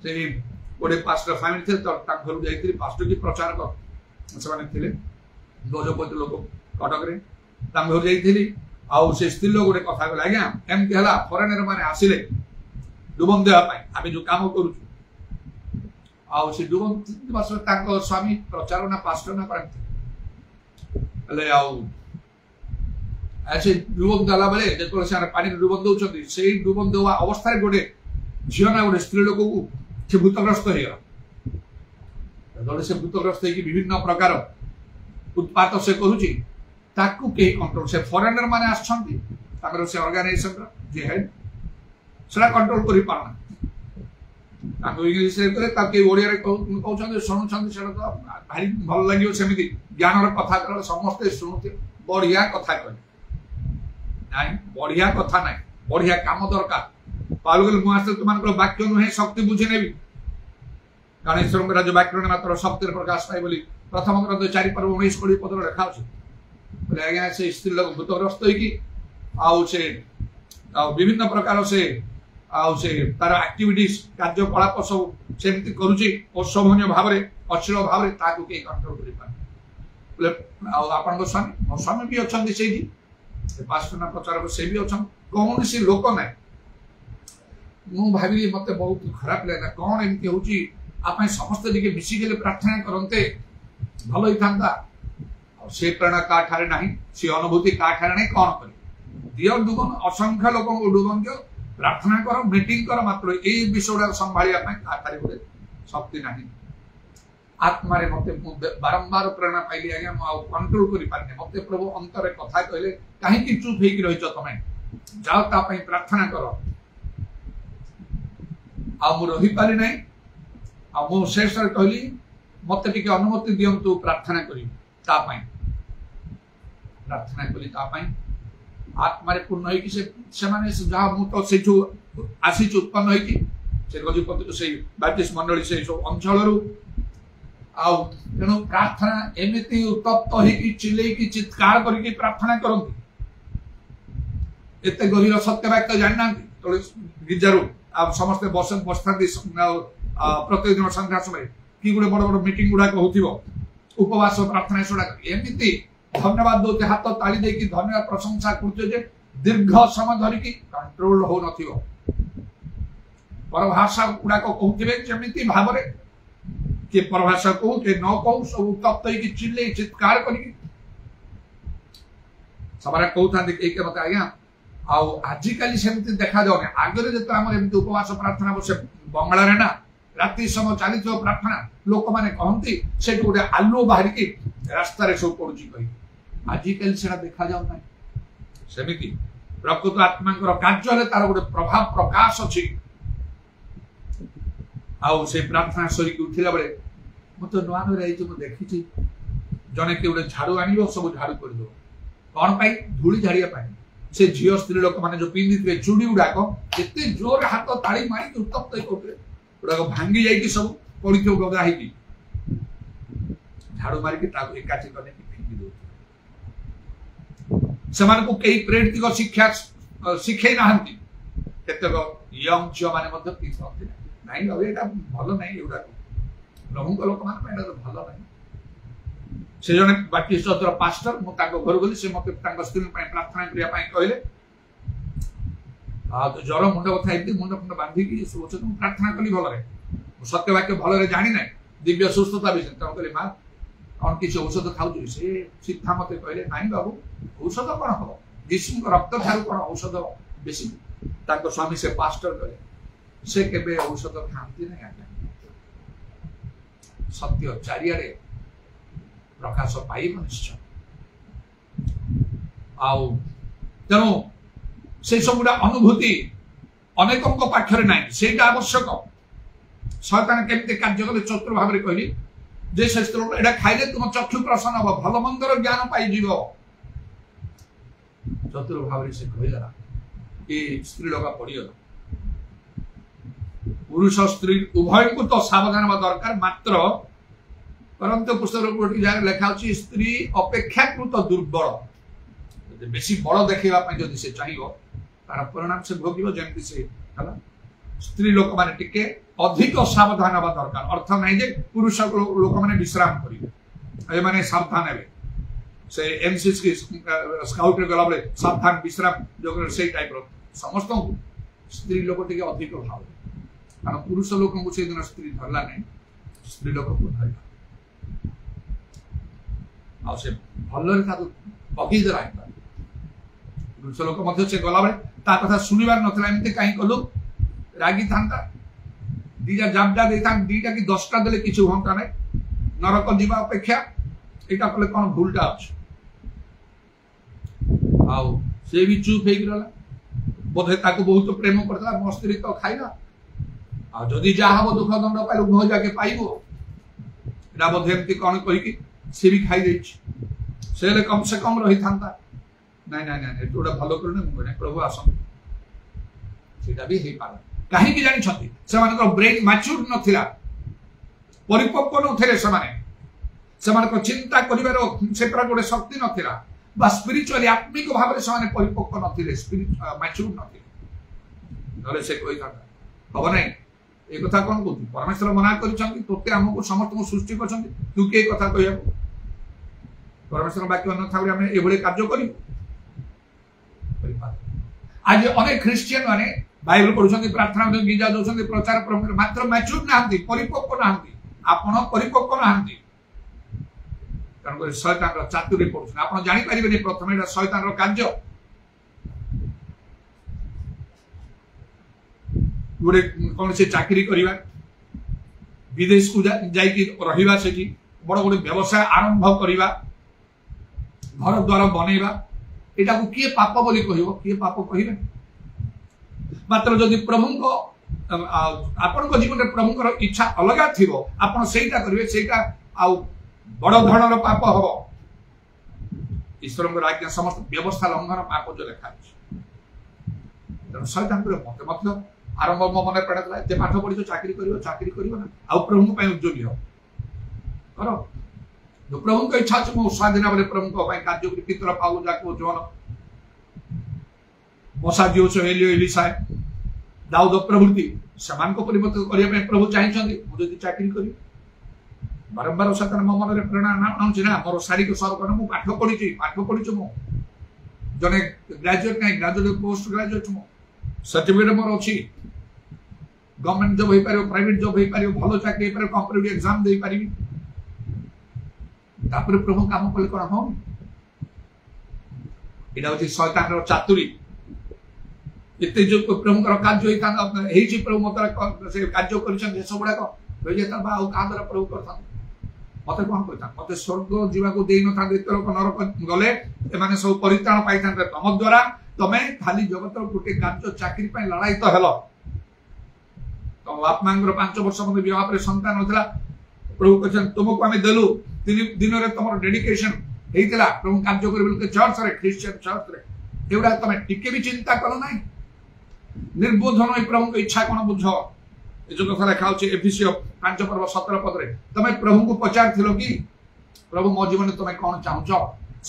से गोटे पास्टर फैमिली थे तो घर जाइए पास्टर की प्रचार कर से गजपति लोक कटक रे घर जाइए आउ से स्त्री लोक गोटे कथा कहला आज्ञा एमती है फरेनर मैंने आसिले डुबन देवाई आम जो कम करूँ आउ से डुबन वर्ष स्वामी प्रचार ना पास्टर ना करते ऐसे डुबन देला बेले जो से पानी डुबन दौरान से डुबन देवा अवस्था गोटे झील ना गोटे स्त्री लोक से भूतग्रस्त हो से भूतग्रस्त हो विभिन्न प्रकार उत्पात से करुच्ची कंट्रोल से फरेनर माने आछंती से ऑर्गेनाइजेशन जे हेड सेला कंट्रोल करि पारना ताको इंग्लिश रे करे ताके ओडिया रे कहउछन सुनुछन सेला तो भारी भल लागियो सेमिति ज्ञान रे कथा कर समस्त सुनुते बढ़िया कथा कर नाही बढ़िया कथा नाही बढ़िया काम दरकार पालगल मुआसे तुमान को वाक्य नुहे शक्ति बुझे नेबी कारण ईश्वर के राज्य वाक्य मात्र शक्ति प्रकाश पाई बोली प्रथम ग्रंथ 4:19 पद लिखा अछि बोले आज्ञा से स्त्री लोग भूतग्रस्त होई आउ से विभिन्न प्रकार से तार एक्टिविटीज कार्यकलाप सब सेमती करुची अशोभनीय भाव में अश्लील भाव में ताकू के कंट्रोल करि पारे बोले आपन स्वामी मो स्वामी भी अछंती सेठी पास्टर प्रचार से भी अछन कौन सी लोक ना मु भाविली मते बहुत खराब लगा कौन एमती होची आपन समस्त दिके मिसी गेले प्रार्थना करनते भलो ही थांदा से प्रेरणा का ठारे नहीं से अनुभूति का ठारे नहीं कौन करे दियो डुबन असंख्य लोक डुबन जो प्रार्थना करो मीटिंग करो मात्र ए विषय संभालिया पय का ठारे बोले शक्ति नहीं आत्मा रे मते बारंबार प्रेरणा पाइली आज्ञा मु कंट्रोल करि पारने मते प्रभु अंतर रे कथा कहले काहे कि चुप हेकि रहिछ तमे जाओ ता पय प्रार्थना करो आ मु रहि पारि नै आ मु शेष रे कहली मते टिके अनुमति दियंतु प्रार्थना करी ता पय प्रार्थना कली ता पय आत्मा रे पूर्ण होई कि से माने जहा मु तो सेठु आसी उत्पन्न होई कि से गजपति तो से बाप्टिस्ट मंडली से सब अंचल रु आउ तेणु प्रार्थना एमिति उत्तप्त होई कि चिल्ले कि चित्कार करी कि प्रार्थना करंती एते गभीर सत्य वाक्य जानना तो गिरजारू आप समस्त बसंती प्रत्येक दिन संध्या समय कि गोटे बड़ बड़ मीटिंग गुड़ा होथिबो उपवास प्रार्थना सुड़ा एमिति धन्यवाद दोते हाथ ताली दे कि धन्यवाद प्रशंसा करते जे दीर्घ समय धरि कि कंट्रोल हो नथिबो परभाषा गुड़ा को कहथिबे जेमिति भाव रे के परभाषा को के न को सब उत्तप्त कि चिल्ले चित्कार करी सबरा कहता एक मत आज्ञा आउ आजिकली सेमती देखा जाउने आगरे जत हमर एमती उपवास प्रार्थना बसे बंगला रे ना राति समय चली प्रार्थना लोक माने कहंती से गोटे आलू बाहर की रास्ता रे सब पड़ुची कहि आजिकल सेना देखा जाउ नै सेमिति प्रकृत आत्मा कार्य रे तार गोटे प्रभाव प्रकाश अछि आउ से प्रार्थना सरी के उठिला बेले मत नवा न रही म देखिछि जने के गोटे झाड़ू आनिबो सब झाड़ू कर दो कोन पाई धूली झाड़िया पाई से झियो स्त्री लोक माने जो पिंदिथे चूड़ी उडाक एते जोर हाथ ताली मारी उत्तप्त होते उडाक भांगी जाई कि सब पड़िथो गदा ही की झाड़ू मारी के ताको एकाची कने फेंकी दो समान को कई प्रेरित को शिक्षा शिखे नाहंती केतक यंग झियो माने मध्य पिथते नाही अब एटा भलो नाही एउडा प्रभु को लोक माने एटा भलो नाही से जने बाप्टिस्ट चर्चर पास्टर मु ताको घर गली से मते ताको स्त्री पय प्रार्थना करिया पय कहले आ तो जरो मुंड बथा इति मुंड बांधी कि सोच प्रार्थना कली भलो रे सत्य वाक्य भल जानी ना दिव्य सुस्थता विषय तेणु कहली माँ कौन किसी औषध खाऊ से सीधा मत कहले नाई बाबू औषध कौन हम यीशु रक्त ठार कौन औषध बेसी स्वामी से पास्टर कले से केबे औषध खाती ना आज्ञा सत्य चारिआडे प्रकाश पाइब निश्चय आउ तेणु से सबुड़ा अनुभूति अनेकों पाखरे ना से आवश्यक शैतान केमती कार्य कले चतुर भाव में कहली जे एटा खाइले तुम चक्षु प्रसन्न हम भल मंदर ज्ञान पाई चतुर भाव से कहला कि स्त्री लोग पड़गला पुरुष स्त्री उभय को तो सावधान हवा दरकार मात्र परंतु पुस्तक गोटे जगह लिखा स्त्री अपेक्षाकृत दुर्बल बेसी बड़ देखा जदि से चाहिए तार परिणाम से भोग जमी से स्त्री लोक मैंने टिके अधिक सावधान हवा दरकार अर्थ नहीं जे पुरुष लोक मैंने विश्राम करेंगे मैंने सावधान हे से एनसीसी स्काउट गला बेले सावधान विश्राम जो से टाइप समस्त स्त्री लोक टिके अधिक भाव कारण पुरुष लोक को से दिन स्त्री धरला नहीं स्त्री लोक को धरला आ से भल्ले बगी देला पुरुष लोक मध्य से गला बेले ता कथा सुनिबार नथला एमते काई कलु रागी था दीटा जाबडा देता दीटा कि 10टा देले किछु होंता नै नरक जीवा अपेक्षा एटा कले कोन भूलटा अछि आउ से भी चुप हे गिरला बोधे ताको बहुत प्रेम करला मस्त्री तो खाइला आ जदी जा हबो दुख दंड पाइलो न जाके पाइबो एटा बोधे एमती कोन कहि कि से भी खाइ दैछि सेले कम से कम रही थांता नहीं नहीं नहीं एटोडा भलो करने मुने प्रभु आसन सेटा भी हे पाला कहीं की जानी छथि सेमानकर ब्रेन मैच्योर नथिला परिपक्व नथिले सेमानकर चिंता करिवार से पर गोटे शक्ति नथिला बा स्पिरिचुअली आत्मिक भाव में सेमाने परिपक्व नथिले मैच्योर नथिले नले से कोई था हबो नै ए कथा कोन कहू परमेश्वर मना करिसंती तोते हमको समस्त को सृष्टि करसंती तू के कथा कहया परमेश्वर वाक्य न थाबरे हम एभले कार्य करी आज अनेक क्रिश्चियन माने बाइबल पढ़ुछंती प्रार्थना में गिजा दोछंती प्रचार प्रमुख मात्र मैच्योर नाहंती परिपक्व नाहंती आपण परिपक्व नाहंती कारण को शैतान रो चातुरी पड़ुछ आपण जानि परिबेनी प्रथम एटा शैतान रो कार्य गोटे कौन से चाकरी करिवा विदेश को जाई कि रहिबा सेठी बड़ बड़ व्यवसाय आरंभ करिवा घर द्वार बनैबा एटा को किए पाप बोली कहिबो किए पाप कहिबे मात्र जदि प्रभु को आपण को जीवन में प्रभु को इच्छा अलग थिबो आपण सेटा करिवे सेटा आ बड़ धरणर पाप हबो ईश्वर को आज्ञा समस्त व्यवस्था लंघन पाप जो लेखा अछि शैतान को मत मतलब आरंभ मन पड़ता एते पाठ पढ़ी चाकरी करियो ना आ प्रभु पय उद्योगी हो करो जो प्रभु को इच्छा छ मो स्वाधीन भाव प्रभु को पय कार्य करी पितर पाऊ जाको जोन मोसा जो छ एलियो एलिसा दाऊद प्रभृति समान को परिवर्तन करिया पे प्रभु चाहिछंती मु जदी चाकरी करी बारंबार शैतान मो मन रे प्रेरणा आउछि ना मोर शारीरिक सर्वकन मु पाठ पढिछु मु जने ग्रेजुएट नै ग्रेजुएट पोस्ट ग्रेजुएट मु सर्टिफिकेट मोर अछि गवर्नमेंट जॉब होई पारियो प्राइवेट जॉब होई पारियो भलो चाकरी होई पारियो कॉम्पिटिटिव एग्जाम देई पारिबी तापर प्रभु काम कले कोन हो एटा होछि शैतान रो चातुरी इते जो प्रभु का कार्य होई था एही जे प्रभु मत से कार्य करिसन जे सबुडा को होई जेता बा आ कादरा प्रभु करता मते कोन कहता मते स्वर्ग जीवा को देई न था देतर को नरक गले ए माने सब परित्राण पाई था तम द्वारा तमे खाली जगत गोटे कार्य चाकरी पे लड़ाई तो हेलो तो बाप मांगर 5 वर्ष मते विवाह पर संतान होतला प्रभु कहन तुमको आमे देलु 3 दिन रे तमर डेडिकेशन हेइतला प्रभु कार्य करबे के चर्च रे क्रिश्चियन चर्च रे एवडा तमे टिके भी चिंता करो नाही निर्बोधन होई प्रभु की इच्छा कोन बुझो ए जो कथा लिखा होछि एफिसियो 5 पर्व 17 पद रे तमे प्रभु को पचार थिलो कि प्रभु मो जीवन तमे कोन चाहछो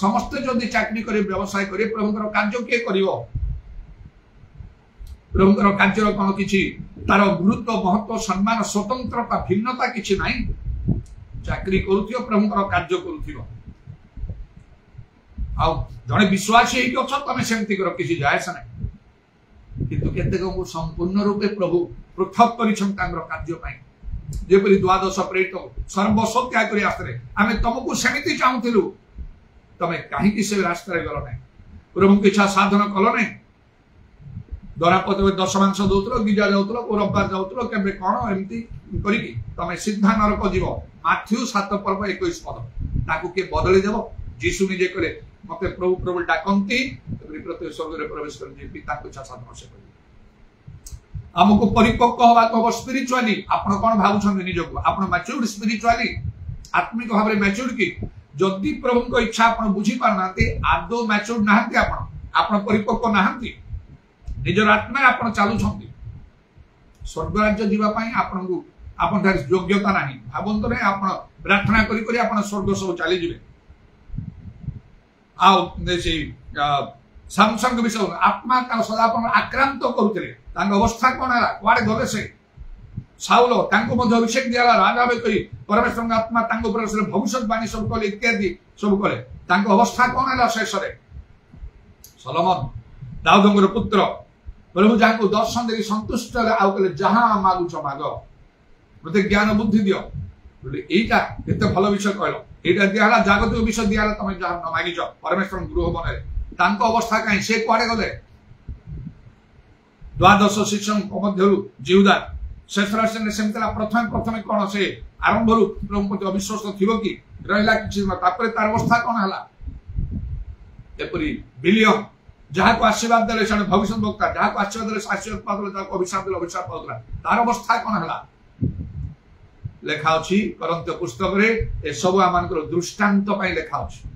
समस्त जदि चाकरी करे व्यवसाय करे प्रभु कर कार्य के करिवो प्रभु कर कार्य कोन किछि तार गुरुत्व महत्व सम्मान स्वतंत्रता भिन्नता किछि नाही चाकरी करूथियो प्रभु कर कार्य करूथियो आ जने विश्वासी हेइ अछ तमे सेमति कर किछि जायस नै किंतु केते को संपूर्ण रूपे प्रभु पृथक परिछन तांगर कार्य पाई जेपरी द्वादश प्रेरित सर्वस्व त्याग कर आसते आम तुमको सेमती चाहूलु तमे कहीं से रास्ता गल ना प्रभु की इच्छा साधन कल ना दरापत दश मांस दौल गिजा जाऊल को रविवार जाऊल के कौन एमती करके सीधा नरक जीव माथ्यू 7 पर्व 21 पद ताकू किए बदली देव जीशु निजे कहे मत प्रभु प्रभु डाकती प्रत्येक स्वर्ग प्रवेश कर पिता इच्छा साधन से आमको परिपक्व हवा स्पिरिचुअली आपण कौन भावुं निजक आप मैच्योर्ड स्पिरिचुअली आत्मिक भाव में मैच्योर्ड कि जदि प्रभु को इच्छा आप बुझी पारना आदौ मैच्योर्ड ना आप परिपक्व ना निजर आत्मा आप चलुं स्वर्ग राज्य जीवाई आपन योग्यता ना भावत ना आप प्रार्थना कर स्वर्ग सब चलीजे सामसंग विषय आत्मा सदा आक्रांत करुले अवस्था कौन है कड़े गले से साउल अभिषेक दिया राजा कही परमेश्वर आत्मा भविष्यवाणी सब कले इत्यादि सब कले अवस्था कौन है शेष सलोमन दाऊदर पुत्र प्रभु जहाँ दर्शन दे संतुष्ट आउ कहे जहाँ मागुच माग मत ज्ञान बुद्धि दियो बोले यहीटा केते भल विषय कहल यहाँ दिहला जागतिक विषय दिहला तुम जहाँ न मागिच परमेश्वर गृह बन अवस्था कहीं से कड़े गले द्वादश शिष्य मध्य जिहुदा शेष प्रथम प्रथम कौन से आरंभ प्रभु प्रति अविश्वास थी कि रहा कि तार अवस्था कौन है बिलियम जहाँ को आशीर्वाद देले से भविष्य वक्ता जहाँ को आशीर्वाद देले आशीर्वाद पादले अभिशाप देले अभिशाप पादला तार अवस्था कौन है लेखा अच्छी करंत्य पुस्तक रे ए सब आम दृष्टांत लेखा अच्छी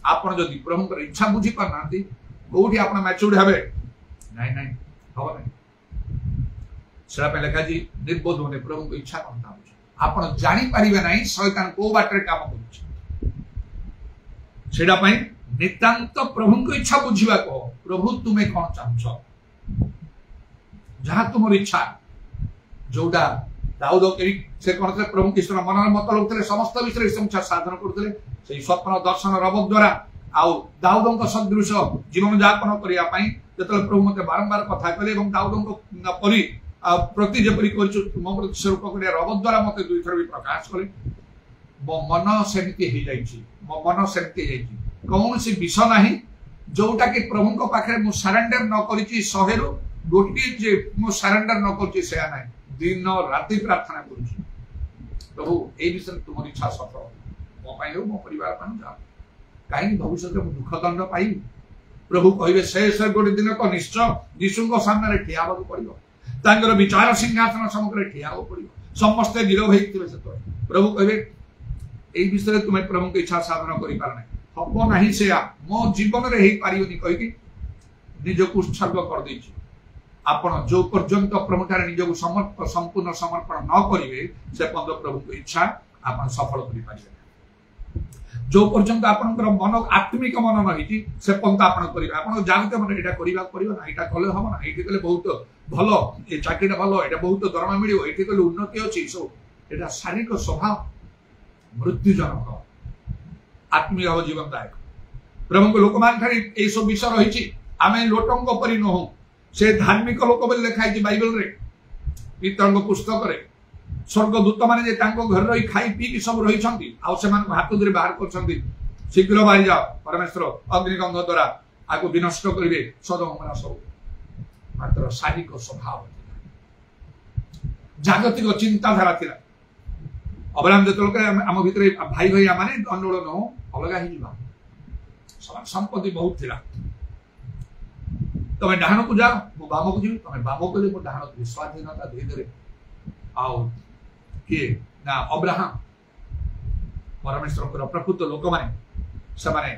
आपन जदि प्रभु इच्छा बुझी पारना कौटी आप मैच्योर्ड हे नाई नाई हम ना लेखा जी निर्बोध होने प्रभु को इच्छा कौन था आप जापर ना शैतान कौ बाटर काम कर नितांत प्रभु को इच्छा बुझा कह प्रभु तुम्हें कौन चाह जहाँ तुम इच्छा जोटा दाऊद से कौन थे प्रभु कृष्ण मन मत लगे समस्त विषय इच्छा साधन करते स्वप्न दर्शन रब द्वारा आउ दाऊद सदृश जीवन यापन करने जो प्रभु मत बारंबार कथा कले दाऊद प्रति जपरी मो प्रति स्वरूप कर रब द्वारा मत दुई थर भी प्रकाश कले मो मन सेमती मो मन सेमती कौन सी विष ना जोटा कि प्रभु पाखे मु सरेंडर न करी 100 रु गोटे मु सरेंडर न कर ना दिन राति प्रार्थना कर प्रभु ए विषय तुम इच्छा सफल मो हो मो परिवार कहीं भविष्य में दुख दंड पाई प्रभु कहे शेष गोटे दिन तो निश्चय यीशु सामने ठिया पड़ो विचार सिंहासन सम्मुखें ठिया पड़ो समस्ते गिरव होते प्रभु कहे यही विषय तुम्हें प्रभु की इच्छा साधन कर हम ना से मो जीवन में हो पारि कहीकि निजक उत्सर्ग कर देछि आपण जो पर्यंत प्रभु ठारे निजक संपूर्ण समर्पण न करेंगे से पर्यंत प्रभु की इच्छा आप सफल कर जो पर्यंत आपनकर मन आत्मिक मन नहीं से पर्यंत आप जानते मन यहाँ करना यहाँ कले हम ना ये कले बहुत भल ये चाकरी भल ये बहुत दरमा मिल ये कले उन्नति अच्छी सब यहाँ शारीरिक स्वभाव मृत्युजनक आत्मिक भाव जीवनदायक प्रभु लोक मान ठारे सब विषय रही आम लोटंग परि नुह से धार्मिक लोक बोली लिखाई बाइबल रे पितरंग पुस्तक रे स्वर्गदूत मैंने घर रही खाई पी सब रही हाथ धरी बाहर कर शीघ्र बाहरी जाओ परमेश्वर अग्निगंध द्वारा आपको विनष्ट करेंगे सदम सब मात्र शारीरिक स्वभाव जागतिक चिंताधारा थिला अब्राहम जो आम भितर भाई भाई माने अंडोल न अलग हो संपत्ति बहुत थिला तमें डाहन को जाओ मो बाम को जी तमें बाम को मो डाहन स्वाधीनता धीरे धीरे आओ किए ना अब्राहम परमेश्वर प्रकृत लोक मैंने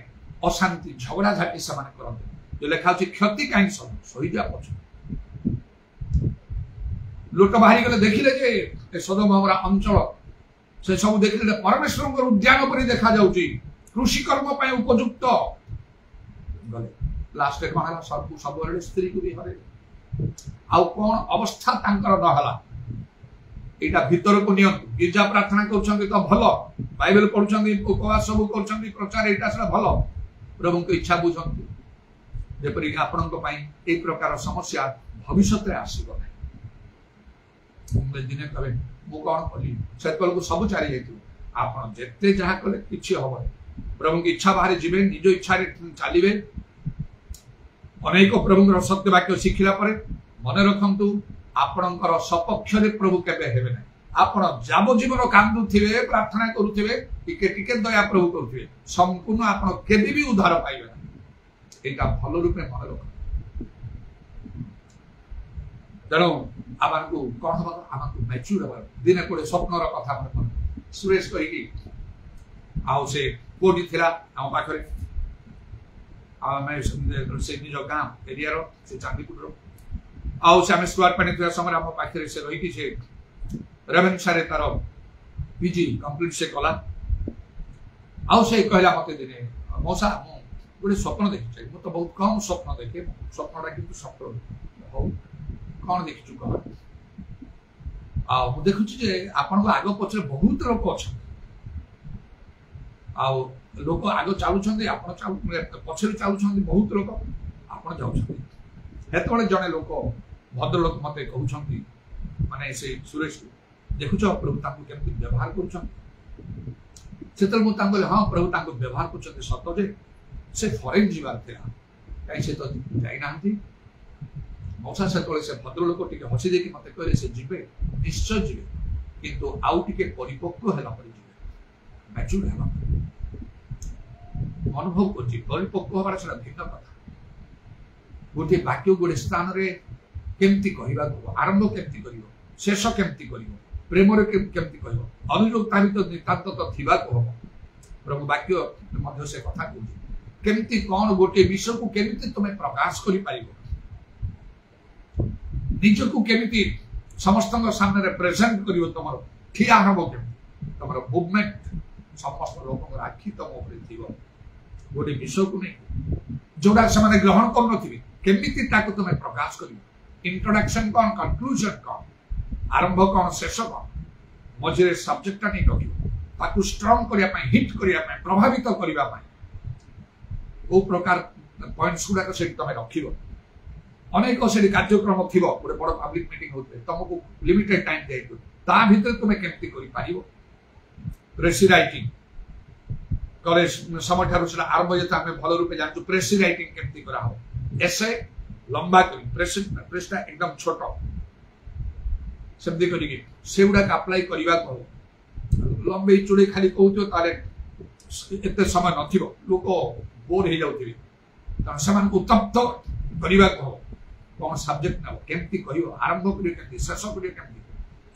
अशांति झगड़ा झाटी से करते जो लिखा क्षति कहीं सब सही जा लोट बाहरी गले देखिले सदम अंचल से सब देखिले परमेश्वर उद्यान पर देखा जाउची कृषि कर्म उपयुक्त गले लास्ट कौन है सब स्त्री को भी हरे आउ कौन अवस्था तांकर नहला यहाँ भीतर को नियंतु गिरजा प्रार्थना कर भल बाइबल पढ़ुं उपवास सब कर प्रचार यहाँ भल प्रभु को इच्छा बुझंतु जेपरि आपण प्रकार समस्या भविष्य आसब दिन कहे मु कौन कली से को सब चाली जाइए आप जिते जहाँ कले किसी हम प्रभु की इच्छा बाहर जीवे निज इच्छा चलिए अनेक प्रभु सत्य वाक्य शिखिला मन रखु आपणकर सपक्ष प्रभु केबे हेबे ना आपण जावजीवन कांदुथिबे प्रार्थना करुथिबे टिके टिके दया प्रभु करुथिबे संपूर्ण आपण केबे भी उद्धार पाइबे ना एटा भल रूपे मन रख तेणु आमको कौन हम आमको मैच्योर हम दिने कोड़े स्वप्नर कथा मन सुरेश कहीकि आउ से कोटी थिला आम पाखरे आम से निज गाँव एरिया से चांदीपुर आउ से आम स्टुअर्ट पानी थिला समय आम पाखरे से रही से रेवेन्सा रे तार पीजी कंप्लीट से कला आउ से कहला मते दिने मौसा मु गोटे स्वप्न देखि मु तो बहुत कम स्वप्न देखे स्वप्नटा किंतु सफल हो कौन देखिछु कह आ मु देखुछि जे आपन को आगो पछरे बहुत लोक अछि आ लोक आगो चालू छथि आपन चालू पछरे चालू छथि बहुत लोक आपन जाउ छथि हेतोले जने लोक भद्र लोक मते कहू छथि माने से सुरेश देखुछ प्रभु ताकू केमति व्यवहार करूछन सेतल मु तांगले हां प्रभु ताकू व्यवहार करूछन सत जे से फॉरेन जीवार थिला काई से तो जाई नांती मौसा सेतले से भद्र लोक टिके हसी देखि मते कहले से जीवे निश्चय जीवे किंतु आउ टिके परिपक्व हैला परि जीवे मैच्योर हैला अनुभव करछि परिपक्व हबार सेटा भिन्न कथा गोटे वाक्य गोटे स्थान रे केमति कहबा आरंभ केमति करिवो शेष केमति करिवो प्रेम रे केमति कहबो अनुयोगता भी तो नितांत तो थिबा को हम प्रभु वाक्य मध्य से कथा कहू केमति कोन गोटे विषय को केमति तुमे प्रकाश करि पारिबो निज को केमति समस्त सामने रे प्रेजेंट करिवो तमरो ठिया हबो केमति तमरो मूवमेंट समस्त लोक आखि तम ऊपर थिबो गोटे विषय को नहीं जोडा समान ग्रहण कर नथिबे केमति ताको तुमे प्रकाश करिवो इंट्रोडक्शन कौन कंक्लूजन कौन आरंभ कौन शेष कौन मझे सब्जेक्टा नहीं रखियो ताकू स्ट्रांग करिया पई हिट करिया पई प्रभावित करिया पई ओ प्रकार पॉइंट्स गुडा को से तमे रखियो अनेक से कार्यक्रम थिबो गोटे बड़ पब्लिक मीटिंग होते तुमको लिमिटेड टाइम देइतो ता भीतर तुमे केमति करि पारिबो प्रेसी राइटिंग कॉलेज समय ठारो से आरंभ जेता हमें भलो रूपे जानतो प्रेसी राइटिंग केमति करा हो एसे लंबा करी प्रेसटा एकदम छोटो शब्द करी से गुडा अप्लाई करबा को लंबे चुड़े खाली कहतो ताले एते समय नथिबो लोक बोर हे जाउथिबे त समान उत्तप्त करबा को कोन सब्जेक्ट न केमति कहियो आरंभ करी केमति शेष करी केमति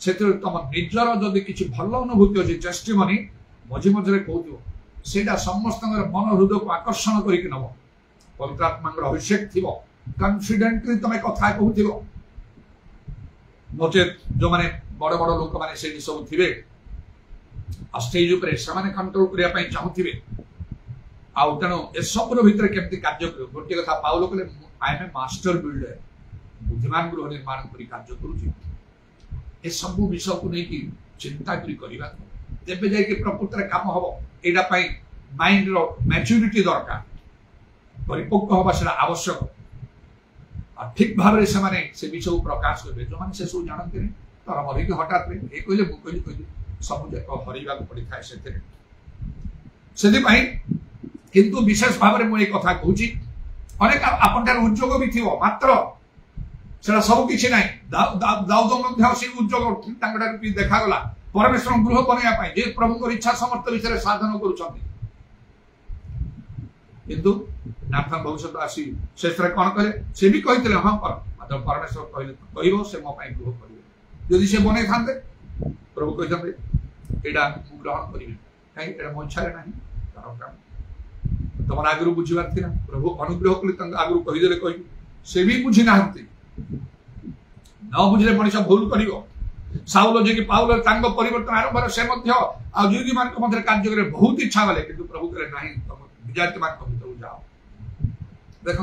सेते तम निजर जदि किछि भलो अनुभूति अछि टेस्टिमनी मझे मझे कहतो सेटा समस्त मन हृदय को आकर्षण करी के नबो पवित्र आत्मा अभिषेक थिबो कॉन्फिडेंटली तमे कथा कहूथिबो नोचे जो माने बड़ बड़ लोक माने से सब थिबे स्टेज ऊपर से माने कंट्रोल करिया पई चाहूथिबे आउ तनो ए सब रो भीतर केमति कार्य करियो गोटे कथा पाउलो कले I am a master builder बुद्धिमान गृह निर्माण करी कार्य करूची ए सब विषय को नै कि चिंता करी करिबा तेबे जाय कि प्रकृति रे काम हबो एडा पई माइंड रो मैच्योरिटी दरकार परिपक्व होबा सेटा आवश्यक ठीक भाव से विषय प्रकाश करेंगे जो मैंने से सब जानते हैं तर मरिक हठात ये कहले कहली सब जाक हरवा पड़ता है किंतु विशेष भाव में मुझे कथा कहूँ अनेक आपन उद्योग भी थी मात्र से सब किसी ना दाऊद से उद्योग देखागला परमेश्वर गृह बनवाई जे प्रभु इच्छा समर्थ विषय साधन कर किंतु नाथन भविष्य आसी शेष कौन कहे से भी कहते हाँ कर परमेश्वर कहले कह से मो गृह करेंगे जदि से बन था प्रभु कहते यहाँ ग्रहण करेंगे कहीं मो इच्छा ना तुम आगु बुझार थी प्रभु अनुग्रह कले आगु कहीदे कह से भी बुझी ना न बुझे मनीष भूल कर साउल जी पाउल परिवर्तन आरंभ से योगी मान कार्य करे बहुत इच्छा गले कि प्रभु कहे ना तुम विद्यार्थी मान भीतर जाओ देख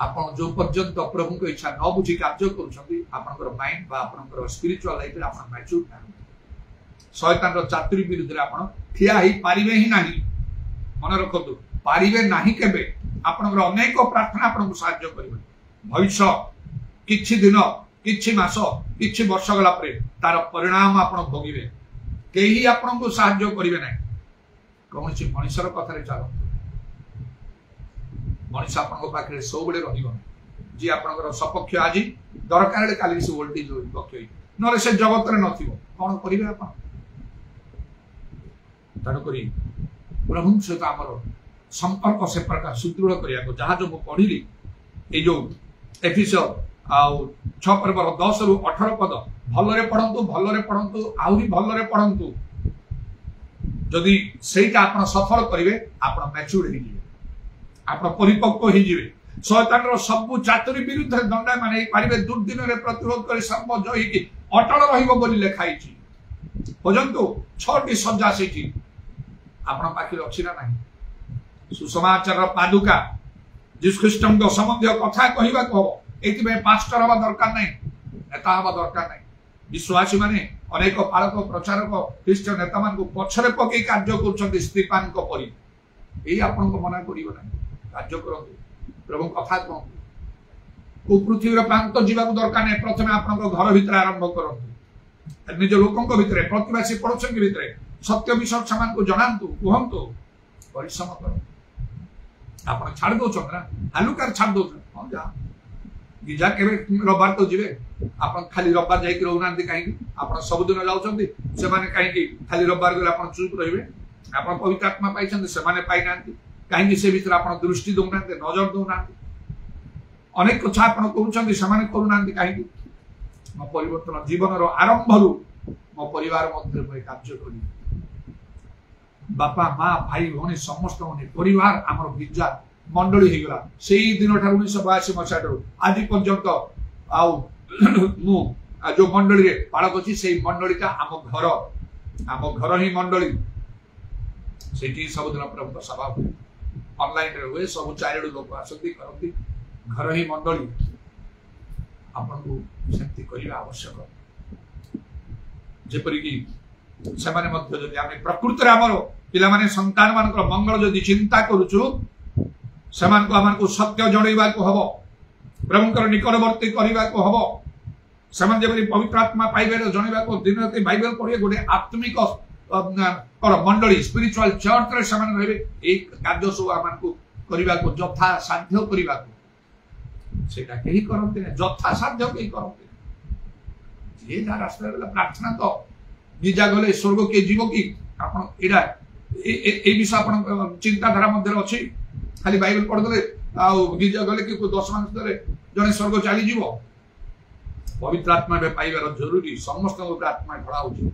आप जो पर्यंत प्रभु को इच्छा न बुझी कार्य कर माइंड स्पिरिचुअल लाइफ आप मैच्योर ना शैतान चातुरी विरुद्ध आप ठिया ही पारिबे ही नहीं मन रखु पारिबे नहीं केबे आपनकर अनेक प्रार्थना आपन साहाय्य करिवे भविष्य किछि दिन किछि मास किछि वर्ष गला परे तार परिणाम आपण भोगिबे केही आपण को सहाय्य करिवे नै कौन सी मनुष्यर कथारे चल मनुष्य आपण पाखे सबुले रहिबो जी आपणकर सपक्ष आज दरकार काली से वोल्टेज पक्ष न से जगत रे नथिबो कोन करिवे आपण तण करी प्रभु सहित आमर संपर्क से प्रकार सुदृढ़ करिया को जहां जो मु पढिली ए जो एफिसर आउ 6 पर्वर 10 रु 18 पद भलरे पढंतु आउरी भलरे पढंतु जदि सेटा आपण सफल करिवे आपण मैच्योर हो जिवे आपण परिपक्व हो जिवे शैतान रो सब चातुरी विरुद्ध दंडा माने पारिबे दुर्दिन रे प्रतिरोध करी सर्व जय की अटल रहिबो बोली लिखाई छि पजंतु 6टी सज्जा सेठी आपण पाखिर अछि ना नाही सुसमाचार पादुका जिस ख्रिस्टम को संबंधी कथा कहबा को एति बे पास्टर हवा दरकार नाही नेता हवा दरकार नाही विश्वासी माने अनेक पालक प्रचारक ख्रिस्ट नेता मान को पछरे पके कार्य करछन्ति स्टीफान को परि एई आपण को मना करिवो नाही कार्य करंतु प्रभु कथा कहंतु को पृथ्वी रो प्रांत जीवा को दरकार नाही प्रथमे आपण को घर भीतर आरंभ करंतु निज लोकन को भीतर प्रतिवासी पड़ोसन के भीतर सत्य विषय समान को जणांतु कहंतु परिश्रम करो आपण छाड़ दो चंद्रा हालुकार छाड़ दो हां जा गिजा केबे रविवार तो जीवे आपण खाली रविवार जाई के रहउनांती काहे आपण सब दिन जाउछंती से माने काहे कि खाली रविवार गले आपण चुप रहिबे आपण पवित्र आत्मा पाइछंती से माने पाइ नांती काहे कि से भीतर आपण दृष्टि दोउनांती नजर दोउनांती अनेक कथा आपण करूछंती से माने करूनांती काहे कि मो परिवर्तन जीवन रो आरंभ रु मो परिवार मध्ये मैं कार्य करी बापा माँ भाई भौणी समस्त परिवार आमर गिरजा मंडली हो गला से दिन 1982 मसीहा आज पर्यंत आउ मु जो मंडली रे पालक अछि से मंडलीटा आम घर ही मंडली सेठी सब दिन प्रभु सभा ऑनलाइन रे हुए सब चारिडु लोक आसती करती घर ही मंडली आपन को सेंति करिया आवश्यक जेपरि कि सेमाने मध्य जदि आमे प्रकृति रे हमरो पिला माने संतान मानकर मंगल जदि चिंता करूछु समान को आमान को सत्य जणैबा को हबो प्रभुकर निकटवर्ती करबा को हबो समान जेबरी पवित्र आत्मा पाइबे जणैबा को दिन राति बाइबल पढिए गोटे आत्मिक कर मंडली स्पिरिचुअल चर्च रे समान रहबे एक कार्य सब आमान को करबा को जथा साध्य करबा को सेटा केही करते ने जथा साध्य केही करते जे जा रास्ता रे प्रार्थना तो निजा गले स्वर्ग के जीव की आपण एडा ए विषय आपण चिंता धारा मध्ये अछि खाली बाइबल पढ़ दले आ गिरजा गले कि 10 मास धरे जने स्वर्ग चली जीवो पवित्र आत्मा बे पाइबार जरूरी समस्त आत्मा ढळा होची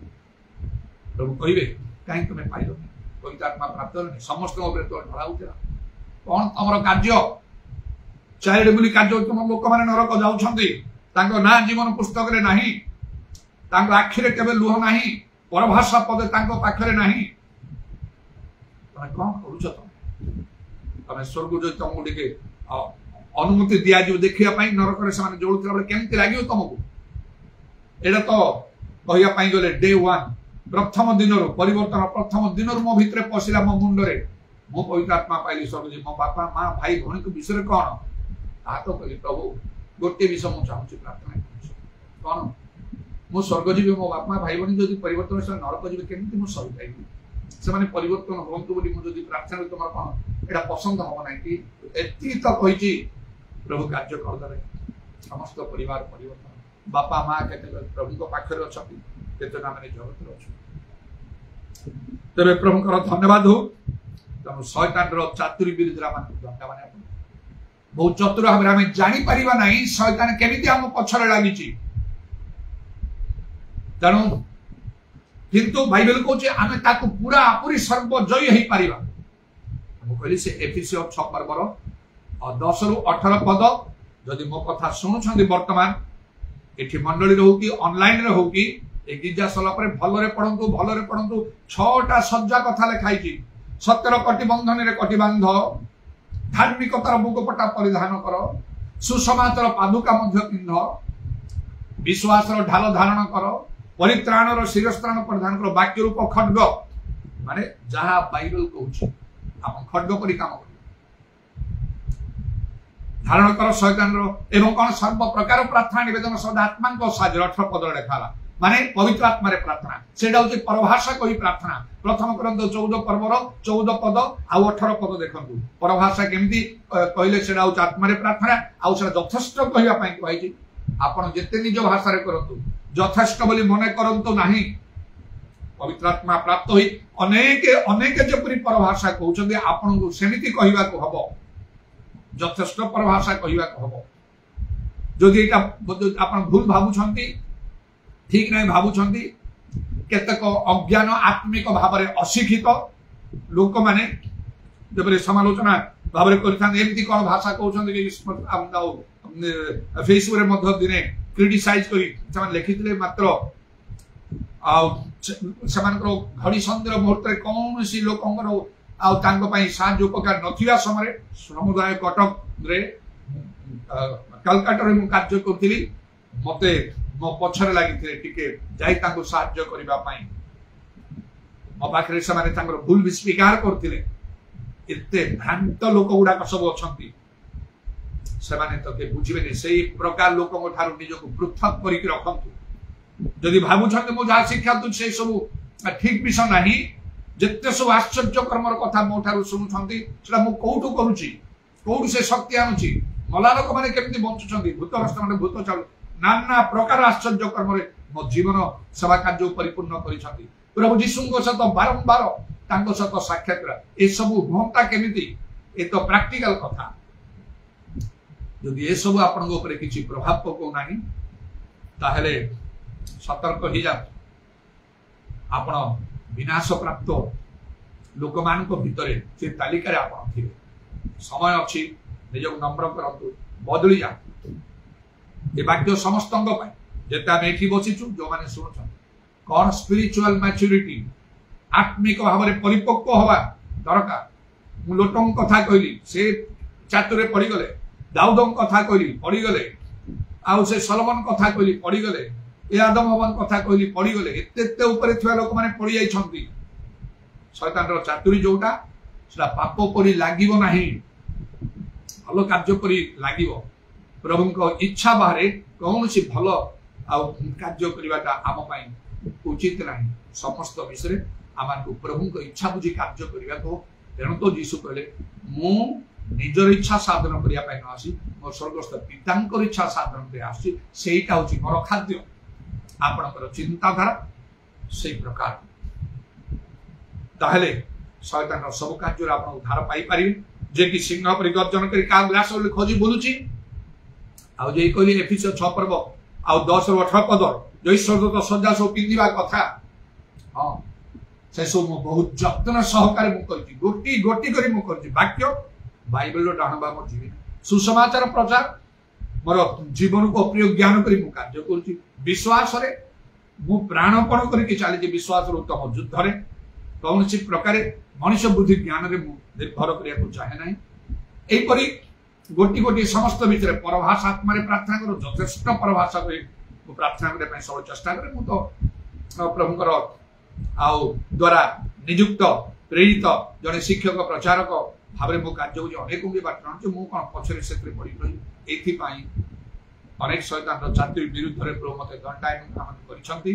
प्रभु कहिबे काहे तुमे पाइलो पवित्र आत्मा प्राप्त नहीं समस्त ऊपर तो ढळा होची कोन हमर कार्य चाइल्ड बुली कार्य तुम लोक माने नरक जाउछंती तांको ना जीवन पुस्तक रे नाही तांको आखिरे केबे लुह नाही परभाषा पद तांको पाखरे नाही तमे कोन करूछ तमे स्वर्ग जो तुमको टिके अनुमति दिया जो देखिया पाई नरक रे समान जोळुतला बले केमति लागियो तुमको एडा तो कहिया पाई गले डे 1 प्रथम दिन रो परिवर्तन प्रथम दिन रो मो भितरे पसिला मो मुंड रे मो पवित्र आत्मा पाइली स्वर्ग जी मो बापा मां भाई भणी को विषय कोन आ तो कहि प्रभु गोटे विषय मो चाहूची प्रार्थना कोन मो स्वर्ग जीवे मो बापा भाई भणी जदि परिवर्तन से नरक जीवे केमति मो स्वर्ग जाइबी से माने परिवर्तन होंतु बोली मो जदि प्रार्थना तुमर कोन एडा पसंद हो नै कि एति तो कहिची प्रभु कार्य कर दरे समस्त परिवार परिवर्तन बापा मां केते प्रभु को पाखरे अछती केते ना माने जगत रो छ तबे प्रभु कर धन्यवाद हो तम शैतान रो चातुरी विरुद्ध मान धन्यवाद माने बहुत चतुर भाबे हम जानि परिबा नाही शैतान केमिति हम पछरे लागिची तनु किंतु बाइबल कहूचे आमे ताको पूरा पूरी सर्व जय हेई परिबा हम कहली से एफिसियस 6 पर्वर 10 रु 18 पद जदि मो कथा सुनुछंदी वर्तमान एठी मंडली रहू कि ऑनलाइन रे हो कि ए गिजा सला पर भलरे पढंतु 6टा सज्जा कथा लेखाई छी सत्यर कटि बंधन रे कटि बांध धार्मिकतार मुकुटटा परिधान कर सुसमाचार पादुका मध्य पिंध विश्वासर ढाल धारण कर परित्राणर शिरस्त्राण परिधान कर वाक्य रूप खड्ग माने जहा बाइबल कहूची आपण खड्ग परि काम कर धारण कर शैतान एवं कौन सर्व प्रकार प्रार्थना निवेदन सदा आत्मा साहाଯ୍य 18 पद लिखा माने पवित्र आत्मा प्रार्थना से परभाषा कही प्रार्थना प्रथम करंत 14 पर्वर 14 पद आउ 18 पद देखंतु परभाषा केमती कहले से आत्मा प्रार्थना आउ से यथेष्ट कहया पई कहै आपण जेते निज भाषा रे करंतु यथेष्ट बोली मने करंतु नाही पवित्र आत्मा प्राप्त होई अनेक अनेक जेपरी परभाषा कहउछंदी आपण को सेमिति कहिबा को हबो यथेष्ट परभाषा कहिबा को हबो जदि एटा आपण भूल भाबुछंती ठीक नहीं भावुंट केतक अज्ञान आत्मिक भाव में अशिक्षित लोक मैंने जब समालोचना भाव में कौन भाषा कहते फेसबुक दिने क्रिटिसाइज कर लिखी मात्र घड़ी संध्या मुहूर्त कौन सी लोक साहाଯ୍य उपकार नथिबा समय समुदाय कटक रे कलकाता रे कार्य करी मते मो पछरे लगी टिके जाई तांको साहाଯ୍य करिबा पई मो पाखरे से माने तांको भूल भी स्वीकार करथिले एते भ्रांत लोक गुडा सब अछंती से माने तो के बुझिबेनी सेही प्रकार लोकन ठारू निजको पृथक करि के रखंतु जदि भाबु छंते मो जा शिक्षा दु से सब ठीक विषय नाही जत्ते सब आश्चर्य कर्मर कथा मो ठारू सुनु छंती सेटा मो कोठु करूची कोठु से शक्ति आनुची मला लोक माने केमति बंचु छंती भूतग्रस्त माने भूत चालू नाना प्रकार आश्चर्य कर्म मो जीवन सेवा कार्य परिपूर्ण करिसथि प्रभु जीशुଙ୍କ सहित बारंबार तांको सहित साक्षात ए सब होता केमिति ए तो प्रैक्टिकल कथा जदि ए सब आपन ऊपर किछि प्रभाव पको नाही ताहेले सतर्क हो जा आपण विनाश प्राप्त लोक मान को भितरे से तालिका रे आपण थिबे समय अछि निजक नम्र करंतु बदली जा ये वाक्य समस्त जेते आम एठी बसीचु जो माने सुनुछन कौन स्पिरिचुअल मैच्योरिटी आत्मिक भाव में परिपक्व हवा दरकार मु लोटों कथा कहली से चातुरे पड़ी गले दाऊदों कथा कहली पड़ी गले आउ से सलोमन कथा कहली पड़ी गले ए आदम हवन कथा कहली पड़ी गले एते ऊपर थिया लोक माने पड़ी जाई छंती शैतान रो चातुरी जोटा सेटा पाप परी लागिवो नाही भलो कार्य परी लागिवो प्रभु को इच्छा बाहर कौन सी भल कार्य करवाटा आम उचित नहीं समस्त विषय आम प्रभु को इच्छा बुझी कार्य करने को तेणु तो जीशु कहले मु निजर इच्छा साधन करने न आसी मो स्वर्गस्थ पिता इच्छा साधन आसी सेटा हूँ मोर खाद्य आपणकर चिंताधारा से प्रकार ताहले शैतान सब कार्य आप उद्धार पाई जे कि सिंह पर गर्जन कर ग्रास खोजी बुलुची आउ जे कहली एफिस 6 पर्व आउ 10 ରୁ 18 पद जो ईश्वर तो सजा सब पिंदिबा कथा हां से सब बहुत जत्न सहकारे मु करछि गोटी गोटी करी मु करछि वाक्य बाइबल रो डाहबा मो जीवन सुसमाचार प्रचार मोर जीवन को प्रिय ज्ञान करी मु कार्य करछि विश्वास रे मु प्राणपण करी के चाली जे विश्वास रो उत्तम युद्ध रे कौन सी प्रकार मनुष्य बुद्धि ज्ञान रे मु निर्भर करिया को चाहे नाही एई परी गोटी गोटी समस्त भितर परभाषा आत्मा प्रार्थना करो यथेष्ट परभाषा प्रार्थना करने सब चेष्टा करे मु तो प्रभुकर आउ द्वारा नियुक्त प्रेरित जड़े शिक्षक प्रचारक भाव में मो कार्य अनेक भी बात मु कौन पछरे से पड़ी रही एथिपाई अनेक शैतान चातुरी विरुद्ध में प्रभु मत दंडायमान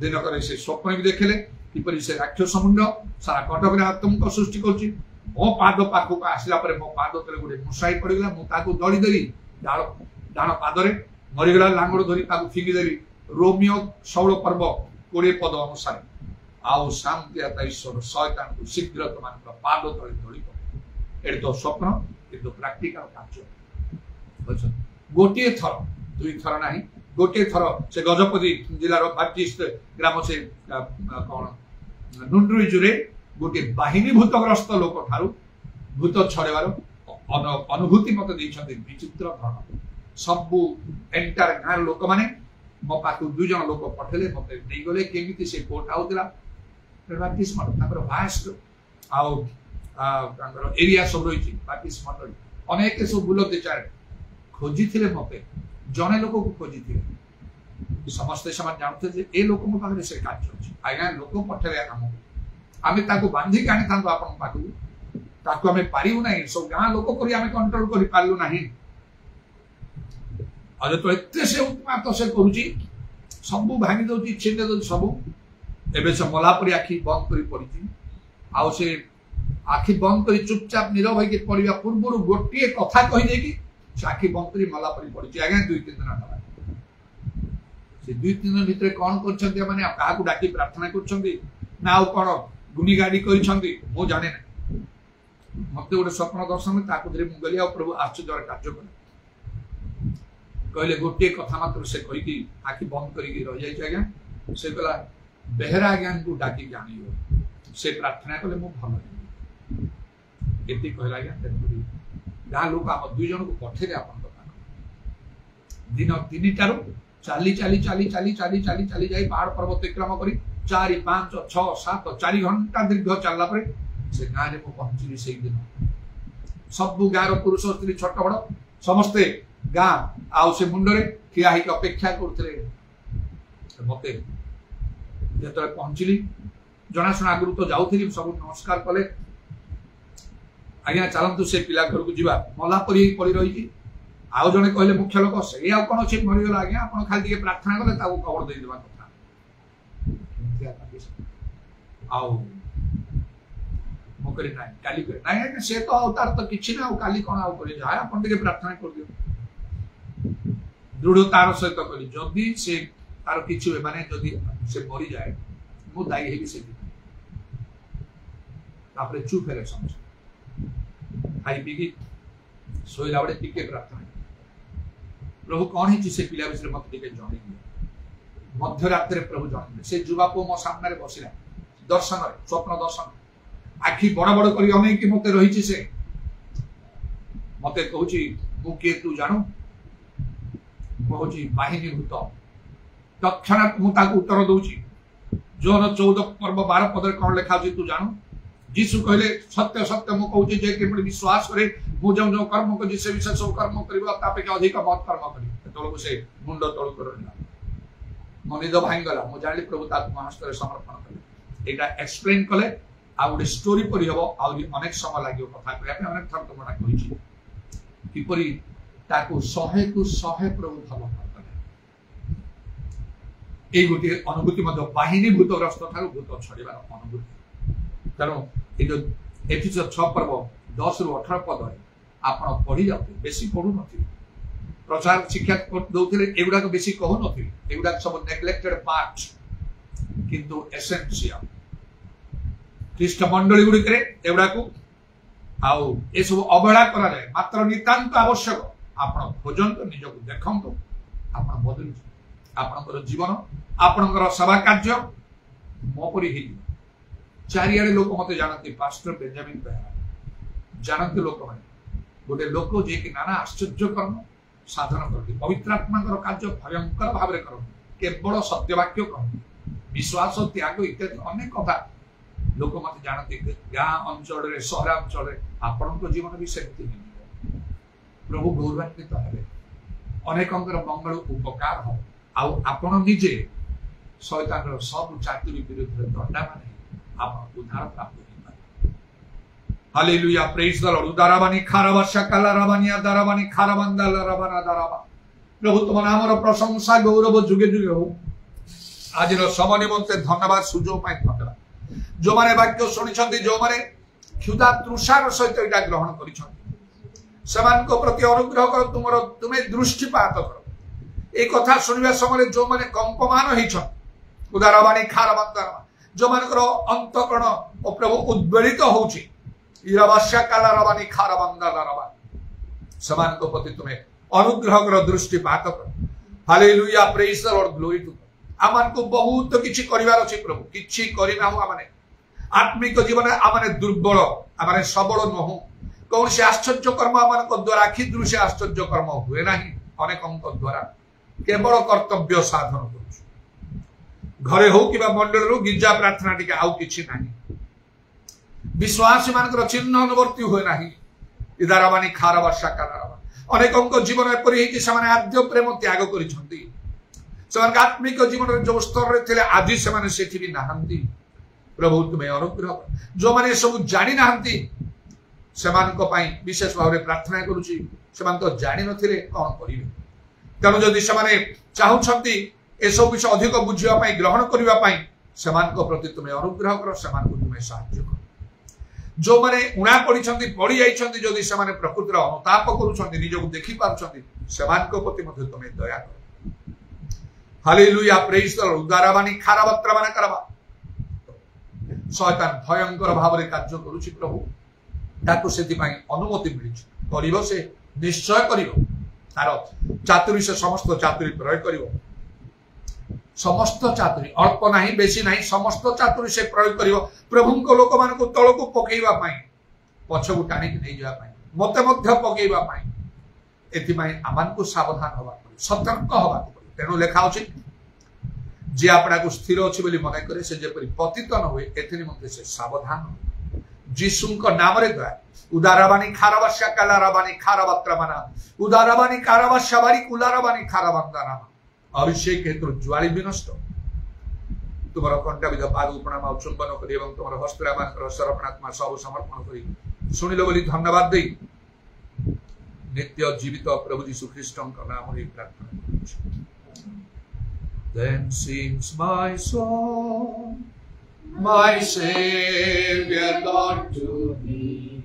दिनक से स्वप्न भी देखले किपरि से राक्षस मुंड सारा कटक आत्मक सृष्टि कर मो पाद पाखक आसला मो पाद तले गोटे मुसाई पड़गला मुझे दड़ी देली डाण पादरे मरीगला लांगड़ धरी फिंगिदेली रोमियो 16 पर्व 20 पद अनुसार आउ शांति ईश्वर शैतान को शीघ्र तुम पाद तले दड़ी पड़े ये तो स्वप्न किंतु प्रैक्टिकल कार्य गोटे थर दुई थर ना गोटे थर से गजपति जिलार बाप्टिस्ट ग्राम से कौन नुंडुईजुरे गोटे बाहिनी भूतग्रस्त लोक ठारू भूत छड़ेबार अनुभूति मत देइछन्ते विचित्र धरण सबु एंटायर गाँव लोक माने मो पाखु 2 जन लोक पठेले मते नहीं गले केमिति से कोट आउतला बाप्टिस्ट मठ ताकर वास्ट आउ ताकर एरिया सब रहिछि बाप्टिस्ट मठ अनेक सब बुलते चार खोजी थिले मते जने लोक को खोजी थिले समस्त समान जानते जे ए लोक मो पाखरे से कार्य अछि आज्ञा लोक पठेले हम आमे ताको बांधी कानी थांतो आपन पाखु ताको आमे पारिउ नाही सब गां लोक करी आमे कंट्रोल करी पारलु नाही आज तो एत से उत्पात से करुच्ची सबू भांगी दौर छीने दौर सबू एवं से मलापरी आखि बंद कर पड़ी आउ से आखि बंद कर चुपचाप नीरव होकर पड़ा पूर्व गोटे कथा कहीदे से आखि बंद कर मलापरी पड़ी आज्ञा 2-3 दिन से 2-3 दिन भितर कौन कर डाकी प्रार्थना कर कौन गुनी गाड़ी कर जाने ना मत गोटे स्वप्न दर्शन मुझे प्रभु आश्चर्य कार्य कले कहले गोटे कथा मात्र से कहीकि आखि बंद कर रही जाए आज्ञा से कहला बेहरा आज्ञा को डाकी जान से प्रार्थना कले मु भल ये कहला आज्ञा गाँ लोक आम 2 जन को पठेले आप दिन 3टारू चली चली चली चली चली चली चली जाई पहाड़ पर्वत अतिक्रम कर 4, 5, 6, 7 4 घंटा दीर्घ चलला से गाँव में पहुंचली से दिन सबू गाँव पुरुष स्त्री छोट बड़ समस्ते गाँ आउ से मुंडरे ठिया होकर अपेक्षा करते मत जो पहुंचली जनाशुना आगु तो जाऊली सब नमस्कार कले आज्ञा चलतु से पिला घर को जीवा मलापरी पड़ी रही आउ जड़े कहले मुख्य लोक से आउ कौन से मरीगला आज्ञा आप खाली प्रार्थना कले खबर देदेवा कथा मुझे ना काली ना से तो तार तो किसी ना काली कौन आउ कर आप प्रार्थना कर दियो दृढ़तार सहित कहली जदि से तार किसी माने जदि से मरी जाए मु दायी हेबी से चुप है समझ खाई पी शोला बड़े टिके प्रार्थना प्रभु कौन है से पिला विषय मत जन मध्यरात प्रभु जन से जुवा पु मो सामने बसला दर्शन स्वप्न दर्शन आखि बड़ बड़ कर अनेक मत रही से मत कहूँ मु किए तू जानू मुझे बाहिनी भूत तत्क्षणात मुझे उत्तर दूची जोन 14 पर्व 12 पदर कौन लिखा तू जानू जीशु कहले सत्य सत्य मु कहूँ जे विश्वास करे मु जो जो कर्म कर से विशेष कर्म कर अधिक बहुत कर्म करी तौक से मुंड तौक कर मो निद भांगला मुझे जानी प्रभु हस्त समर्पण कले यहाँ एक्सप्लेन कले आ गोटे स्टोरी पढ़ी हम अनेक समय लगे कथा कहना अनेक थर तुम कही किपरि ताकू 100 को 100 प्रभु भल करते गोटे अनुभूति बाहिनी भूतग्रस्त ठार भूत छड़ार अनुभूति तेणु ये एफिसर 6 पर्व 10 ରୁ 18 पद आप पढ़ी जाते बेसी पढ़ु न प्रचार शिक्षा दौले एगुड़ा बेसी कहू नगुड़ा सब नेग्लेक्टेड पार्ट किंतु एसेंशियल ख्रीष्ट मंडली गुड़िक एगुड़ा आउ ये सब अवहेला करा जाए मात्र नितांत आवश्यक आप खोजत निज को देखु आप बदलु आपणकर जीवन आपणकर सेवा कार्य मोपरी चारिआडे लोक मत जानते पास्टर बेंजामिन बेहरा जानते लोक मैंने गोटे लोक जे कि नाना आश्चर्य कर्म साधन करते पवित्र आत्मा कार्य भयंकर भाव में करते केवल सत्यवाक्य कहते विश्वास त्याग इत्यादि अनेक कथा लोक मत जानते गाँ अंचल सहरांचल आपण जीवन भी सेमती नहीं प्रभु गौरवान्वित है अनेकंर मंगल उपकार हो आपण निजे शैतान सब चातुरी विरुद्ध दंडा मान आप उद्धार प्राप्त हालेलुया प्रेज द लॉर्ड उदाराबानी खाराबा शकलाराबानिया दाराबानी खाराबांदा लराबाना दाराबा प्रभु तुम नामर प्रशंसा गौरव जुगे जुगे हो आज समय निमंते धन्यवाद सुजोग धन्यवाद जो माने वाक्य शुणी जो माने क्षुधा तृषार सहित यहाँ ग्रहण कर प्रति अनुग्रह कर तुम्हें दृष्टिपात कर एक कथा शुणा समय जो माने कंपमान उदारबाणी खारबान जो मान अंतकरण और प्रभु उद्वेलित होची कालारबानी खारबान समान प्रति तुम्हें अनुग्रह कर दृष्टिपात कर hallelujah praise the Lord glory to आमान को बहुत किछि करिवार अछि प्रभु किछि करिना हो आमाने आत्मिक जीवन आमाने दुर्बल आमाने सबल नहु कौन से आश्चर्य कर्म आमान को द्वारा आखि दृश्य आश्चर्य कर्म हुए नाही अनेक अंक द्वारा केवल कर्तव्य साधन करू घरे हो कि मंडल गिरजा प्रार्थना टिके आउ किछि नाही विश्वासी मानकर चिन्ह अनुवर्ती हुए नाही इदाराबानी खारबा शाकाराबा अनेक अंक जीवन एपरि कि समान आद्य प्रेम त्याग करिसंती समान आत्मिक जीवन जो स्तर रे थिले आज से माने सेठी भी नाहंती प्रभु तुम्हें अनुग्रह जो माने सब जानि नाहंती सेमान को पाई विशेष भाव रे प्रार्थना करूची सेमान तो जानि नथिले कोन करिवे तेणु जदि से चाहते एसबू विषय अधिक बुझापी ग्रहण करने से प्रति तुम्हें अनुग्रह कर से तुम्हें साहाय्य कर जो मैंने उणा पड़ी पड़ी जाइए जदि से प्रकृतिर अनुताप कर देखी पार्टी से प्रति तुम्हें दया कर हालेलुया प्रेज द लॉर्ड उदारवाणी खाराबात्रा माने करबा शैतान भयंकर भाव में कार्य करुछि प्रभु ताकू से अनुमति मिली करिवो से निश्चय करिवो तार चातुरी से समस्त चातुरी प्रयोग करिवो समस्त चातुरी अल्प नहीं बेसी नहीं समस्त चातुरी से प्रयोग करिवो प्रभु को लोक मान को तल को पकेइबा पई पछ को टाणी के नै जाबा पई मते मध्य पकेइबा पई एथिमाई आमान को सावधान होबा सतर्क होबा तेणु लेखा अछि जे आपना को स्थिर अछि बोली मन करे से जेपरि पतित न होय एथि निमंते से सावधान जीसु को नाम रे द्वारा उदारवाणी खाराबाशा कालाराबाणी खाराबात्रमाना उदारवाणी काराबाशाबारी कुलाराबाणी खाराबांदाना अभिषेक हेतु ज्वाली विनष्ट तुमर कंठाविध पाद प्रणाम चुंबन करी एवं तुमर हस्तरामांतर सर्वपणात्मा सब समर्पण करी सुनिलो बोली धन्यवाद देई नित्य जीवित प्रभु यीशु ख्रीष्टन का नाम रे प्रार्थना करू Then sings my soul, my Savior God to me.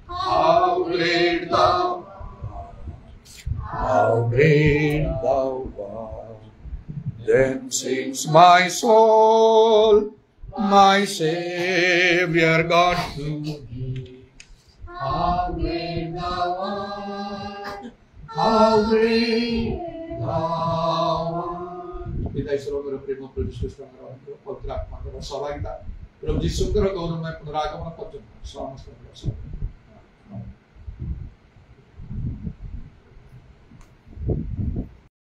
How great thou art, how great thou art. Then sings my soul, my Savior God to me. How great thou art, how great thou art. पिता ईश्वर प्रेम पवित्र आत्मा सहभागिता प्रभु यीशु गौरवमय पुनरागमन पर्यंत समस्त